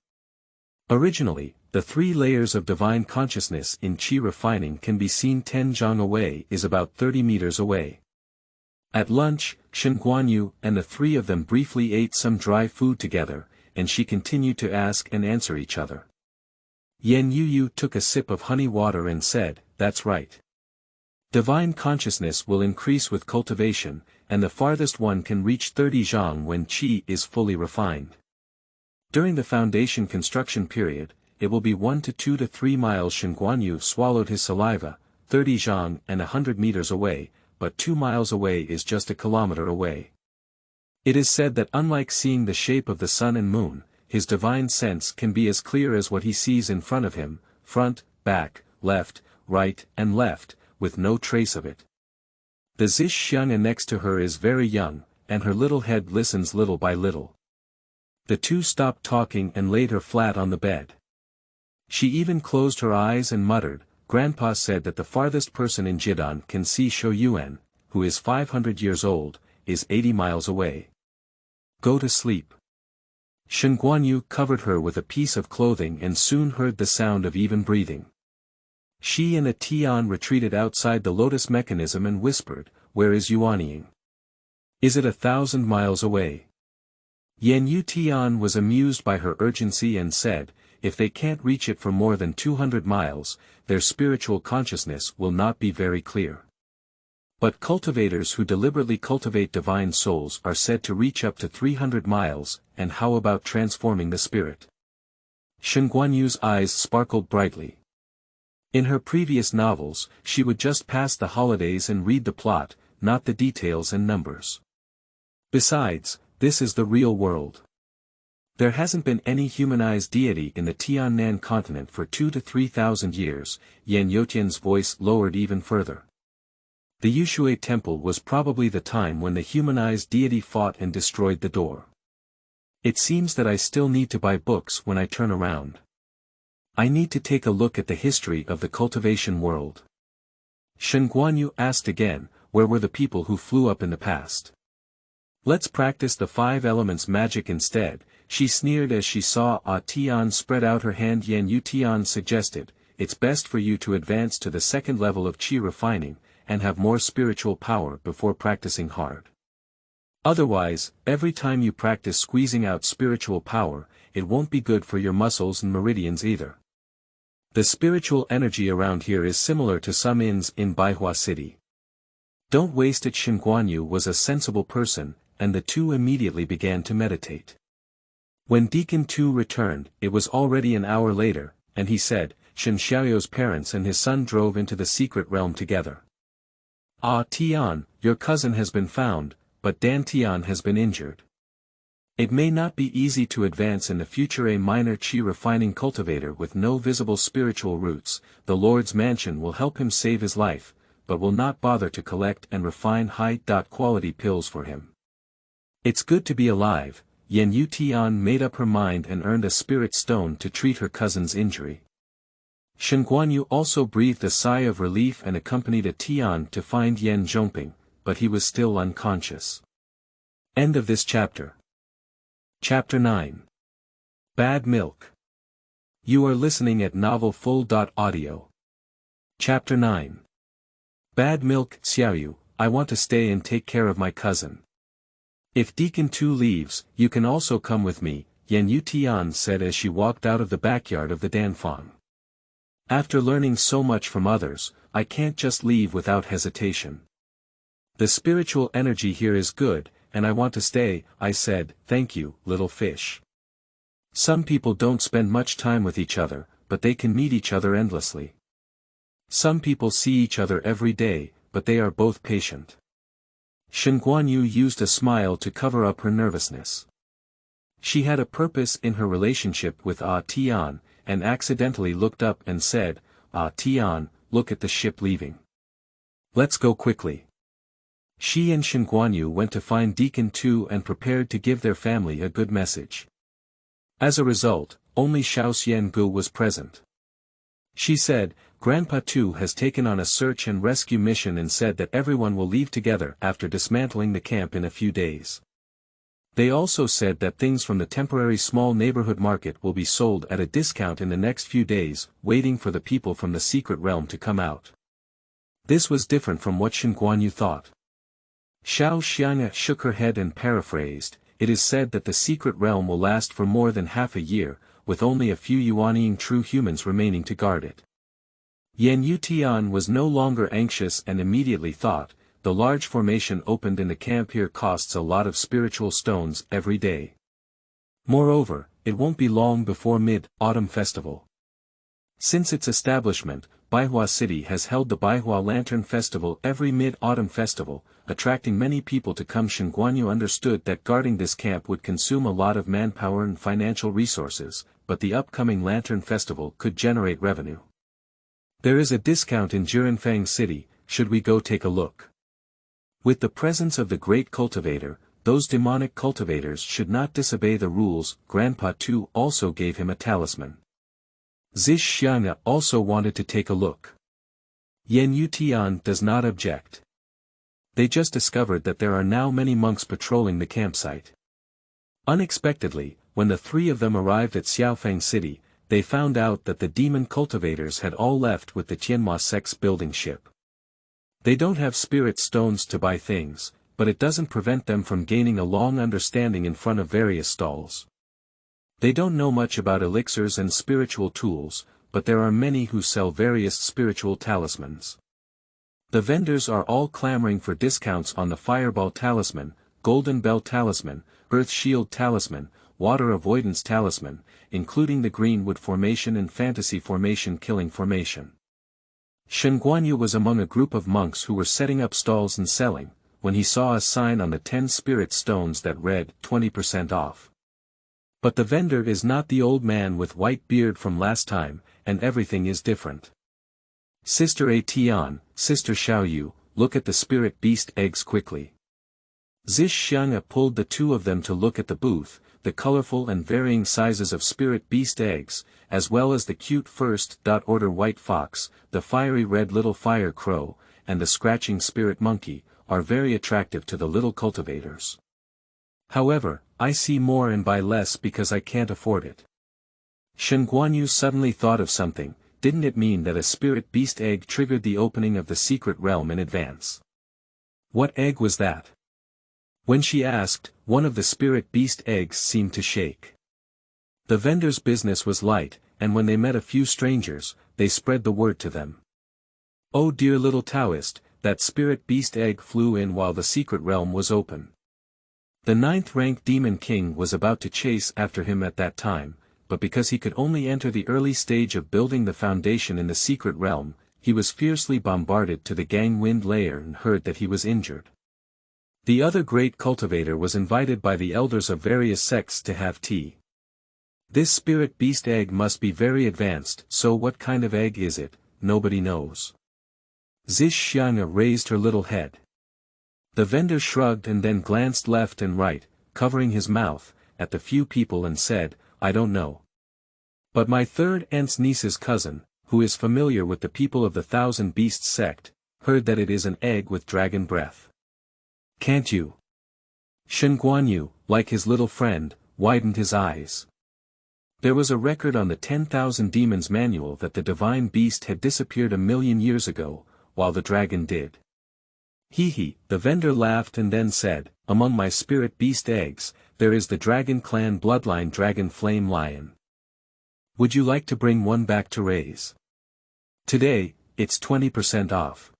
Originally, the 3 layers of divine consciousness in qi refining can be seen 10 zhang away is about 30 meters away. At lunch, Shen Guanyu and the 3 of them briefly ate some dry food together, and she continued to ask and answer each other. Yan Yuyu took a sip of honey water and said, "That's right. Divine consciousness will increase with cultivation, and the farthest one can reach 30 zhang when qi is fully refined. During the foundation construction period, it will be 1 to 2 to 3 miles." Shen Guanyu swallowed his saliva, 30 zhang and 100 meters away, but 2 miles away is just a kilometer away. It is said that unlike seeing the shape of the sun and moon, his divine sense can be as clear as what he sees in front of him, front, back, left, right and left, with no trace of it. The Zhixiang next to her is very young, and her little head listens little by little. The 2 stopped talking and laid her flat on the bed. She even closed her eyes and muttered. Grandpa said that the farthest person in Jidan can see Shou Yuan, who is 500 years old, is 80 miles away. Go to sleep. Shen Guanyu covered her with a piece of clothing and soon heard the sound of even breathing. She and a Tian retreated outside the lotus mechanism and whispered, "Where is Yuanying? Is it 1,000 miles away?" Yan Yu Tian was amused by her urgency and said, "If they can't reach it for more than 200 miles, their spiritual consciousness will not be very clear. But cultivators who deliberately cultivate divine souls are said to reach up to 300 miles, and how about transforming the spirit?" Shen Guanyu's eyes sparkled brightly. In her previous novels, she would just pass the holidays and read the plot, not the details and numbers. Besides, this is the real world. There hasn't been any humanized deity in the Tiannan continent for 2 to 3,000 years. Yan Yotian's voice lowered even further. The Yishui temple was probably the time when the humanized deity fought and destroyed the door. It seems that I still need to buy books when I turn around. I need to take a look at the history of the cultivation world. Shen Guanyu asked again, where were the people who flew up in the past? Let's practice the 5 elements magic instead, she sneered as she saw Ah Tian spread out her hand. Yan Yu Tian suggested, it's best for you to advance to the 2nd level of qi refining, and have more spiritual power before practicing hard. Otherwise, every time you practice squeezing out spiritual power, it won't be good for your muscles and meridians either. The spiritual energy around here is similar to some inns in Baihua City. Don't waste it. Shen Guanyu was a sensible person, and the 2 immediately began to meditate. When Deacon Tu returned, it was already an hour later, and he said, Shen Xiaoyou's parents and his son drove into the secret realm together. Ah Tian, your cousin has been found, but Dan Tian has been injured. It may not be easy to advance in the future. A minor qi refining cultivator with no visible spiritual roots, the Lord's mansion will help him save his life, but will not bother to collect and refine high-quality pills for him. It's good to be alive. Yan Yu Tian made up her mind and earned a spirit stone to treat her cousin's injury. Shen Guanyu also breathed a sigh of relief and accompanied a Tian to find Yan Zhongping, but he was still unconscious. End of this chapter. Chapter 9. Bad Milk. You are listening at novelfull.audio. Chapter 9. Bad Milk. Xiaoyu, I want to stay and take care of my cousin. If Deacon Tu leaves, you can also come with me, Yan Yu Tian said as she walked out of the backyard of the Danfang. After learning so much from others, I can't just leave without hesitation. The spiritual energy here is good, and I want to stay, I said. Thank you, little fish. Some people don't spend much time with each other, but they can meet each other endlessly. Some people see each other every day, but they are both patient. Shen Guanyu used a smile to cover up her nervousness. She had a purpose in her relationship with Ah Tian, and accidentally looked up and said, "Ah Tian, look at the ship leaving. Let's go quickly." She and Shen Guanyu went to find Deacon Tu and prepared to give their family a good message. As a result, only Xiao Xiangu was present. She said, "Grandpa Tu has taken on a search and rescue mission and said that everyone will leave together after dismantling the camp in a few days. They also said that things from the temporary small neighborhood market will be sold at a discount in the next few days, waiting for the people from the secret realm to come out." This was different from what Shen Guanyu thought. Xiao Xianya shook her head and paraphrased, "It is said that the secret realm will last for more than half a year, with only a few Yuanying true humans remaining to guard it." Yan Yutian was no longer anxious and immediately thought, "The large formation opened in the camp here costs a lot of spiritual stones every day. Moreover, it won't be long before Mid-Autumn Festival. Since its establishment, Baihua City has held the Baihua Lantern Festival every Mid-Autumn Festival, attracting many people to come." Shen Guanyu understood that guarding this camp would consume a lot of manpower and financial resources, but the upcoming Lantern Festival could generate revenue. "There is a discount in Jirenfang City, should we go take a look?" With the presence of the great cultivator, those demonic cultivators should not disobey the rules. Grandpa Tu also gave him a talisman. Zish Xianga also wanted to take a look. Yan Yutian does not object. They just discovered that there are now many monks patrolling the campsite. Unexpectedly, when the three of them arrived at Xiaofeng City, they found out that the demon cultivators had all left with the Tianhua sect's building ship. They don't have spirit stones to buy things, but it doesn't prevent them from gaining a long understanding in front of various stalls. They don't know much about elixirs and spiritual tools, but there are many who sell various spiritual talismans. The vendors are all clamoring for discounts on the Fireball Talisman, Golden Bell Talisman, Earth Shield Talisman, Water Avoidance Talisman, including the Greenwood Formation and Fantasy Formation Killing Formation. Shen Guanyu was among a group of monks who were setting up stalls and selling, when he saw a sign on the 10 spirit stones that read, 20% off. But the vendor is not the old man with white beard from last time, and everything is different. "Sister A Tian, Sister Xiaoyu, look at the spirit beast eggs quickly." Zish Xianga pulled the two of them to look at the booth, the colorful and varying sizes of spirit beast eggs, as well as the cute first-order white fox, the fiery red little fire crow, and the scratching spirit monkey, are very attractive to the little cultivators. However, I see more and buy less because I can't afford it. Shen Guanyu suddenly thought of something. Didn't it mean that a spirit beast egg triggered the opening of the secret realm in advance? What egg was that? When she asked, one of the spirit beast eggs seemed to shake. The vendor's business was light, and when they met a few strangers, they spread the word to them. "Oh dear little Taoist, that spirit beast egg flew in while the secret realm was open." The 9th-ranked demon king was about to chase after him at that time, but because he could only enter the early stage of building the foundation in the secret realm, he was fiercely bombarded to the Gangwind lair and heard that he was injured. The other great cultivator was invited by the elders of various sects to have tea. This spirit beast egg must be very advanced, so what kind of egg is it? Nobody knows. Zish Xianga raised her little head. The vendor shrugged and then glanced left and right, covering his mouth, at the few people and said, "I don't know. But my third aunt's niece's cousin, who is familiar with the people of the Thousand Beasts sect, heard that it is an egg with dragon breath. Can't you?" Shen Guanyu, like his little friend, widened his eyes. There was a record on the 10,000 Demons manual that the divine beast had disappeared 1,000,000 years ago, while the dragon did. Hee, the vendor laughed and then said, "Among my spirit beast eggs, there is the dragon clan bloodline dragon flame lion. Would you like to bring one back to raise? Today, it's 20% off."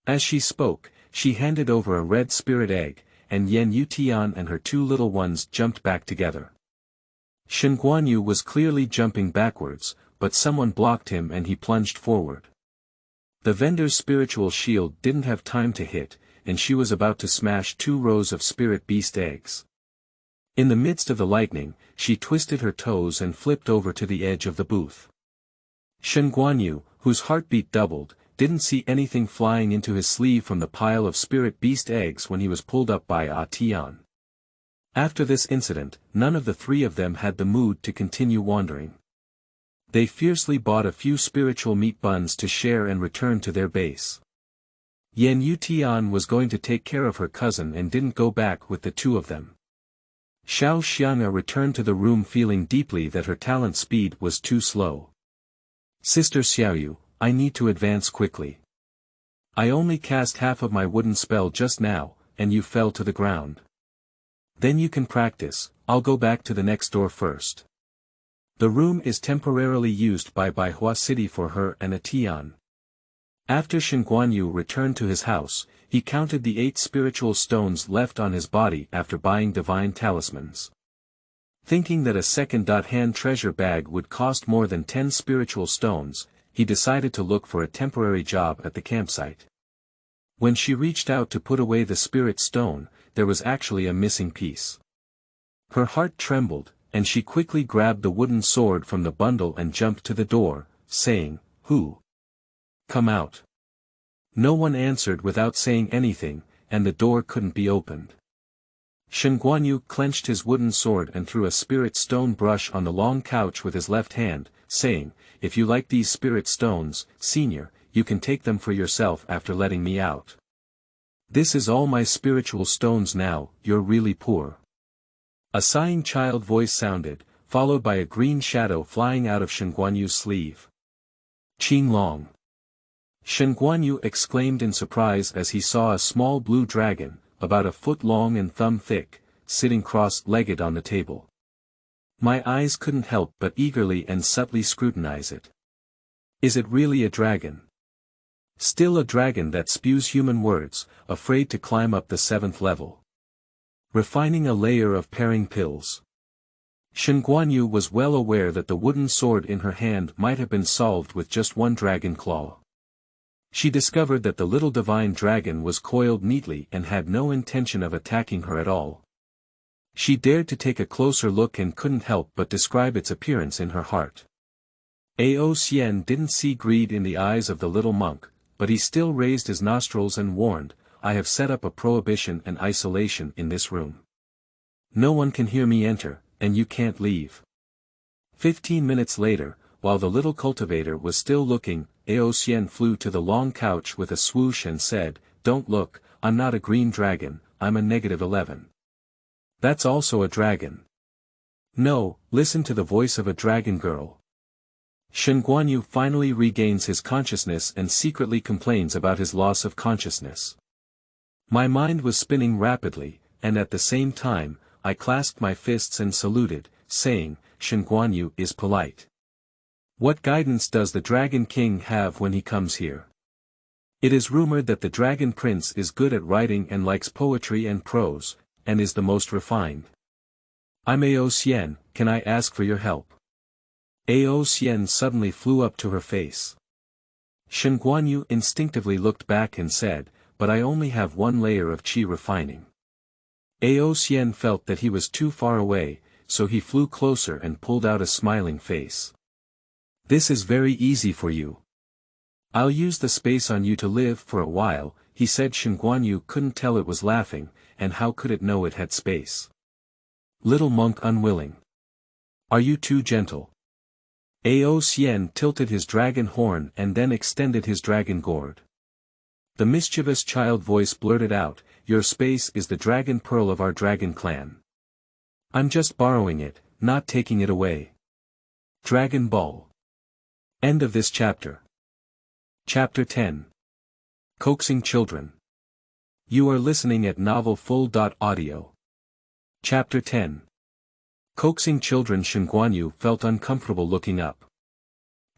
As she spoke, she handed over a red spirit egg, and Yan Yutian and her two little ones jumped back together. Shen Guanyu was clearly jumping backwards, but someone blocked him and he plunged forward. The vendor's spiritual shield didn't have time to hit, and she was about to smash 2 rows of spirit beast eggs. In the midst of the lightning, she twisted her toes and flipped over to the edge of the booth. Shen Guanyu, whose heartbeat doubled, didn't see anything flying into his sleeve from the pile of spirit beast eggs when he was pulled up by Tian. After this incident, none of the three of them had the mood to continue wandering. They fiercely bought a few spiritual meat buns to share and returned to their base. Yan Yutian was going to take care of her cousin and didn't go back with the two of them. Xiao Xianga returned to the room feeling deeply that her talent speed was too slow. Sister Xiaoyu, I need to advance quickly. I only cast half of my wooden spell just now, and you fell to the ground. Then you can practice, I'll go back to the next door first. The room is temporarily used by Baihua City for her and Tian. After Shen Guanyu returned to his house, he counted the 8 spiritual stones left on his body after buying divine talismans. Thinking that a second-hand treasure bag would cost more than 10 spiritual stones, he decided to look for a temporary job at the campsite. When she reached out to put away the spirit stone, there was actually a missing piece. Her heart trembled, and she quickly grabbed the wooden sword from the bundle and jumped to the door, saying, "Who? Come out." No one answered without saying anything, and the door couldn't be opened. Shen Guanyu clenched his wooden sword and threw a spirit stone brush on the long couch with his left hand, saying, "If you like these spirit stones, senior, you can take them for yourself after letting me out. This is all my spiritual stones now, you're really poor." A sighing child voice sounded, followed by a green shadow flying out of Shen Guanyu's sleeve. "Qing Long." Shen Guanyu exclaimed in surprise as he saw a small blue dragon, about a foot long and thumb thick, sitting cross-legged on the table. My eyes couldn't help but eagerly and subtly scrutinize it. Is it really a dragon? Still a dragon that spews human words, afraid to climb up the 7th level. Refining a layer of pairing pills. Shen Guanyu was well aware that the wooden sword in her hand might have been solved with just one dragon claw. She discovered that the little divine dragon was coiled neatly and had no intention of attacking her at all. She dared to take a closer look and couldn't help but describe its appearance in her heart. Ao Xian didn't see greed in the eyes of the little monk, but he still raised his nostrils and warned, "I have set up a prohibition and isolation in this room. No one can hear me enter, and you can't leave." 15 minutes later, while the little cultivator was still looking, Ao Xian flew to the long couch with a swoosh and said, "Don't look, I'm not a green dragon, I'm a -11. That's also a dragon." "No, listen to the voice of a dragon girl." Shen Guanyu finally regains his consciousness and secretly complains about his loss of consciousness. My mind was spinning rapidly, and at the same time, I clasped my fists and saluted, saying, "Shen Guanyu is polite. What guidance does the Dragon King have when he comes here? It is rumored that the Dragon Prince is good at writing and likes poetry and prose, and is the most refined. I'm Ao Xian, can I ask for your help?" Ao Xian suddenly flew up to her face. Shen Guanyu instinctively looked back and said, "But I only have one layer of qi refining." Ao Xian felt that he was too far away, so he flew closer and pulled out a smiling face. "This is very easy for you. I'll use the space on you to live for a while," he said. Shen Guanyu couldn't tell it was laughing, and how could it know it had space? Little monk unwilling. "Are you too gentle?" Ao Xian tilted his dragon horn and then extended his dragon gourd. The mischievous child voice blurted out, "Your space is the dragon pearl of our dragon clan. I'm just borrowing it, not taking it away." Dragon Ball. End of this chapter. Chapter 10. Coaxing Children. You are listening at novelfull.audio. Chapter 10. Coaxing Children. Shen Guanyu felt uncomfortable looking up.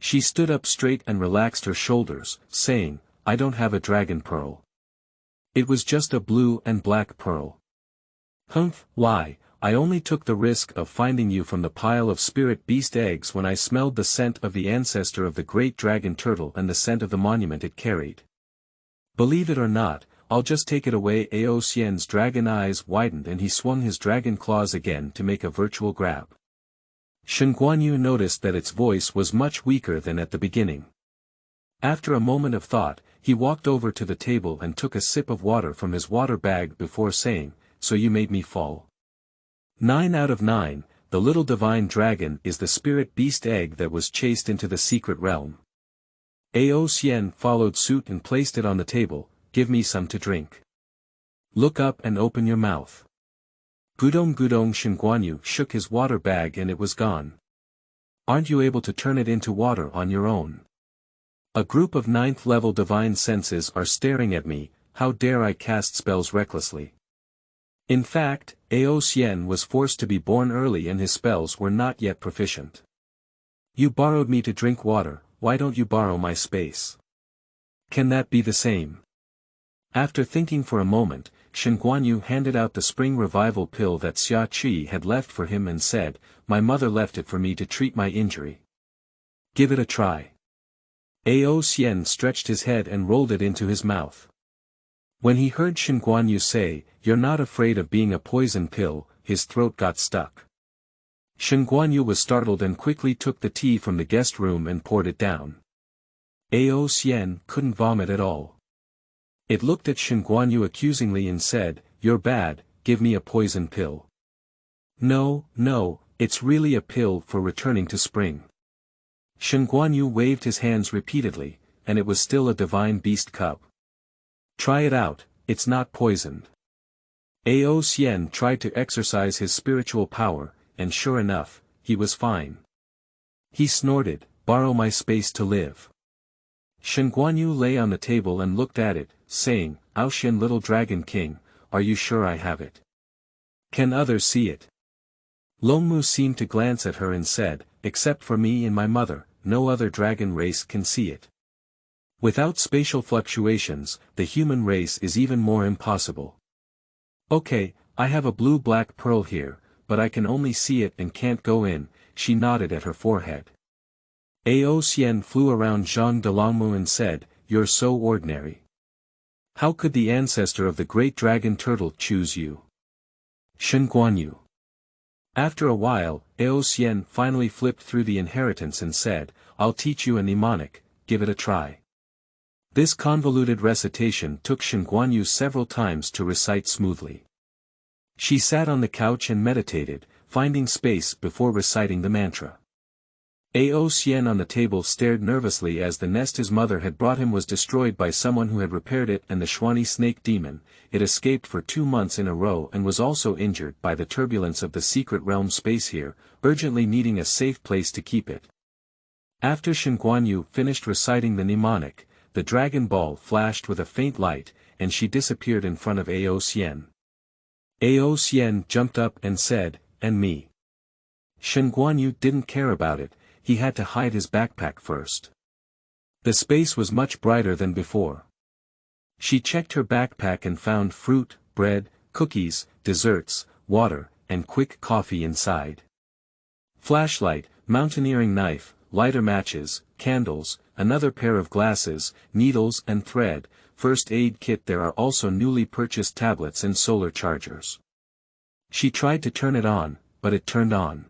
She stood up straight and relaxed her shoulders, saying, "I don't have a dragon pearl. It was just a blue and black pearl." "Humph, why? I only took the risk of finding you from the pile of spirit beast eggs when I smelled the scent of the ancestor of the great dragon turtle and the scent of the monument it carried. Believe it or not, I'll just take it away. Ao Xian's dragon eyes widened and he swung his dragon claws again to make a virtual grab. Shen Guanyu noticed that its voice was much weaker than at the beginning. After a moment of thought, he walked over to the table and took a sip of water from his water bag before saying, "So you made me fall?" 9 out of 9, the little divine dragon is the spirit beast egg that was chased into the secret realm. Ao Xian followed suit and placed it on the table. "Give me some to drink. Look up and open your mouth." Gudong gudong. Shen Guanyu shook his water bag and it was gone. "Aren't you able to turn it into water on your own? A group of 9th level divine senses are staring at me, how dare I cast spells recklessly?" In fact, Ao Xian was forced to be born early and his spells were not yet proficient. "You borrowed me to drink water, why don't you borrow my space? Can that be the same?" After thinking for a moment, Shen Guanyu handed out the spring revival pill that Xia Qi had left for him and said, "My mother left it for me to treat my injury. Give it a try." Ao Xian stretched his head and rolled it into his mouth. When he heard Shen Guanyu say, "You're not afraid of being a poison pill," his throat got stuck. Shen Guanyu was startled and quickly took the tea from the guest room and poured it down. Ao Xian couldn't vomit at all. It looked at Shen Guanyu accusingly and said, "You're bad, give me a poison pill." "No, no, it's really a pill for returning to spring." Shen Guanyu waved his hands repeatedly, and it was still a divine beast cup. "Try it out, it's not poisoned." Ao Xian tried to exercise his spiritual power, and sure enough, he was fine. He snorted, "Borrow my space to live." Shen Guanyu lay on the table and looked at it, saying, "Ao Xian little dragon king, are you sure I have it? Can others see it?" Longmu seemed to glance at her and said, "Except for me and my mother, no other dragon race can see it. Without spatial fluctuations, the human race is even more impossible." "Okay, I have a blue-black pearl here, but I can only see it and can't go in," she nodded at her forehead. Ao Xian flew around Zhang de Longmu and said, "You're so ordinary. How could the ancestor of the great dragon turtle choose you?" Shen Guanyu. After a while, Ao Xian finally flipped through the inheritance and said, "I'll teach you a mnemonic, give it a try." This convoluted recitation took Shen Guanyu several times to recite smoothly. She sat on the couch and meditated, finding space before reciting the mantra. Ao Xian on the table stared nervously as the nest his mother had brought him was destroyed by someone who had repaired it, and the Xuani snake demon. It escaped for 2 months in a row and was also injured by the turbulence of the secret realm space here, urgently needing a safe place to keep it. After Shen Guanyu finished reciting the mnemonic, the dragon ball flashed with a faint light, and she disappeared in front of Ao Xian. Ao Xian jumped up and said, "And me?" Shen Guanyu didn't care about it. He had to hide his backpack first. The space was much brighter than before. She checked her backpack and found fruit, bread, cookies, desserts, water, and quick coffee inside. Flashlight, mountaineering knife, lighter matches, candles, another pair of glasses, needles and thread, first aid kit. There are also newly purchased tablets and solar chargers. She tried to turn it on, but it turned on.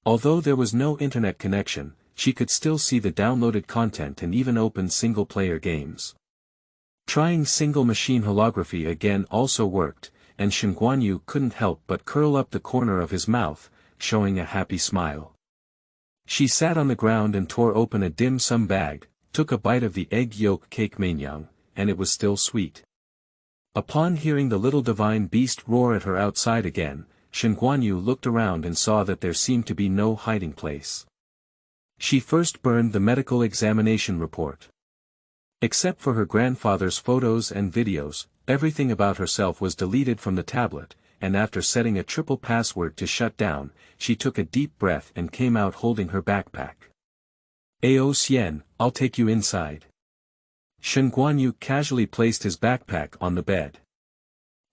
Although there was no internet connection, she could still see the downloaded content and even open single-player games. Trying single-machine holography again also worked, and Shen Guanyu couldn't help but curl up the corner of his mouth, showing a happy smile. She sat on the ground and tore open a dim sum bag, took a bite of the egg yolk cake manyang, and it was still sweet. Upon hearing the little divine beast roar at her outside again, Shen Guanyu looked around and saw that there seemed to be no hiding place. She first burned the medical examination report. Except for her grandfather's photos and videos, everything about herself was deleted from the tablet, and after setting a triple password to shut down, she took a deep breath and came out holding her backpack. "Ao Xian, I'll take you inside." Shen Guanyu casually placed his backpack on the bed.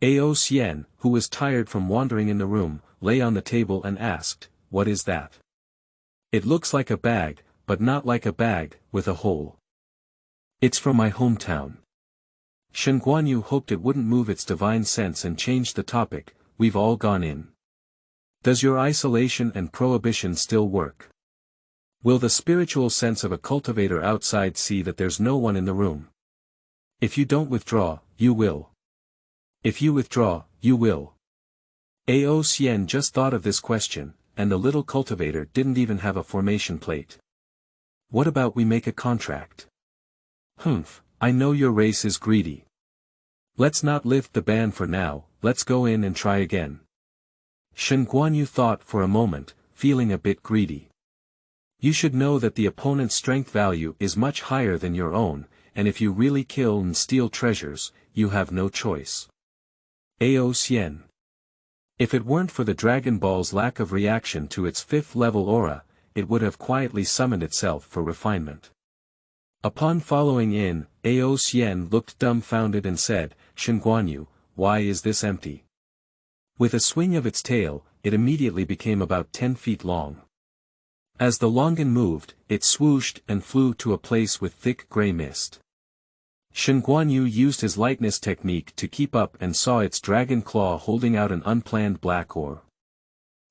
Ao Xian, who was tired from wandering in the room, lay on the table and asked, "What is that?" "It looks like a bag, but not like a bag, with a hole. It's from my hometown." Shen Guanyu hoped it wouldn't move its divine sense and changed the topic. We've all gone in. Does your isolation and prohibition still work? Will the spiritual sense of a cultivator outside see that there's no one in the room? If you don't withdraw, you will. If you withdraw, you will. Ao Xian just thought of this question, and the little cultivator didn't even have a formation plate. What about we make a contract? Humph, I know your race is greedy. Let's not lift the ban for now, let's go in and try again. Shen Guanyu thought for a moment, feeling a bit greedy. You should know that the opponent's strength value is much higher than your own, and if you really kill and steal treasures, you have no choice. Ao Xian. If it weren't for the Dragon Ball's lack of reaction to its 5th level aura, it would have quietly summoned itself for refinement. Upon following in, Ao Xian looked dumbfounded and said, Shen Guanyu, why is this empty? With a swing of its tail, it immediately became about 10 feet long. As the longan moved, it swooshed and flew to a place with thick gray mist. Shen Guanyu used his lightness technique to keep up and saw its dragon claw holding out an unplanned black ore.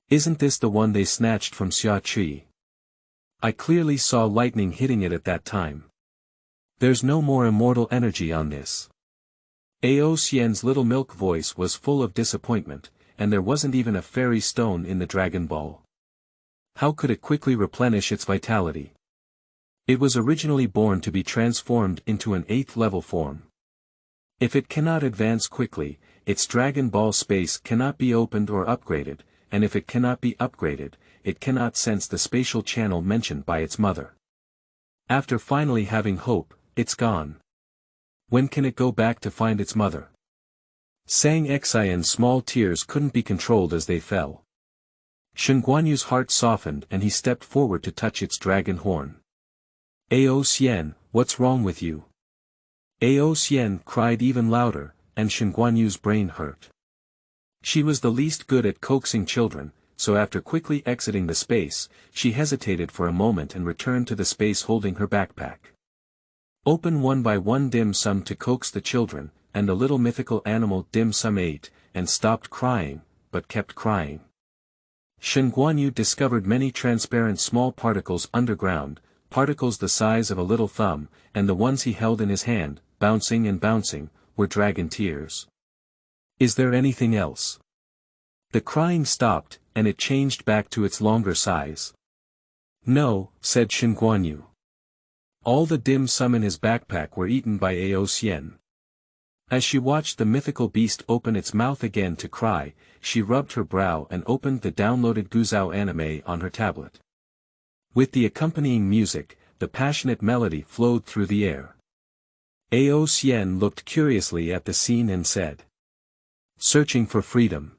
Isn't this the one they snatched from Xia Qi? I clearly saw lightning hitting it at that time. There's no more immortal energy on this. Ao Xian's little milk voice was full of disappointment, and there wasn't even a fairy stone in the Dragon Ball. How could it quickly replenish its vitality? It was originally born to be transformed into an 8th level form. If it cannot advance quickly, its Dragon Ball space cannot be opened or upgraded, and if it cannot be upgraded, it cannot sense the spatial channel mentioned by its mother. After finally having hope, it's gone. When can it go back to find its mother? Sang Xian's small tears couldn't be controlled as they fell. Shen Guanyu's heart softened and he stepped forward to touch its dragon horn. Ao Xian, what's wrong with you? Ao Xian cried even louder, and Shen Guanyu's brain hurt. She was the least good at coaxing children, so after quickly exiting the space, she hesitated for a moment and returned to the space holding her backpack. Open one by one dim sum to coax the children, and the little mythical animal dim sum ate, and stopped crying, but kept crying. Shen Guanyu discovered many transparent small particles underground, particles the size of a little thumb, and the ones he held in his hand, bouncing and bouncing, were dragon tears. Is there anything else? The crying stopped, and it changed back to its longer size. No, said Shen Guanyu. All the dim sum in his backpack were eaten by Ao Xian. As she watched the mythical beast open its mouth again to cry, she rubbed her brow and opened the downloaded Guzhou anime on her tablet. With the accompanying music, the passionate melody flowed through the air. Ao Xian looked curiously at the scene and said, Searching for freedom.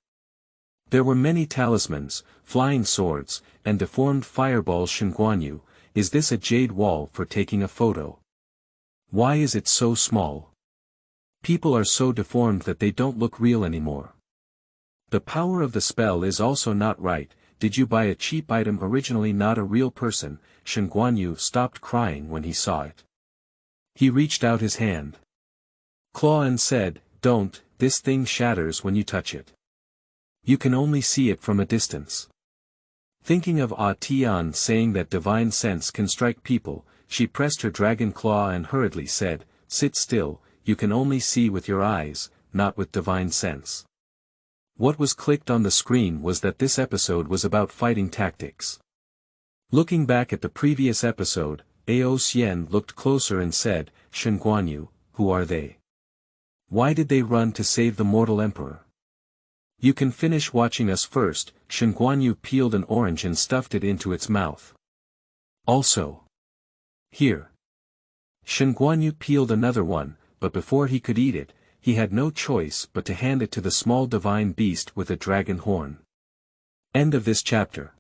There were many talismans, flying swords, and deformed fireballs. Shen Guanyu, is this a jade wall for taking a photo? Why is it so small? People are so deformed that they don't look real anymore. The power of the spell is also not right. Did you buy a cheap item originally not a real person? Shen Guanyu stopped crying when he saw it. He reached out his hand. Claw and said, Don't, this thing shatters when you touch it. You can only see it from a distance. Thinking of Ah Tian saying that divine sense can strike people, she pressed her dragon claw and hurriedly said, Sit still, you can only see with your eyes, not with divine sense. What was clicked on the screen was that this episode was about fighting tactics. Looking back at the previous episode, Ao Xian looked closer and said, Shen Guanyu, who are they? Why did they run to save the mortal emperor? You can finish watching us first. Shen Guanyu peeled an orange and stuffed it into its mouth. Also. Here. Shen Guanyu peeled another one, but before he could eat it, he had no choice but to hand it to the small divine beast with a dragon horn. End of this chapter.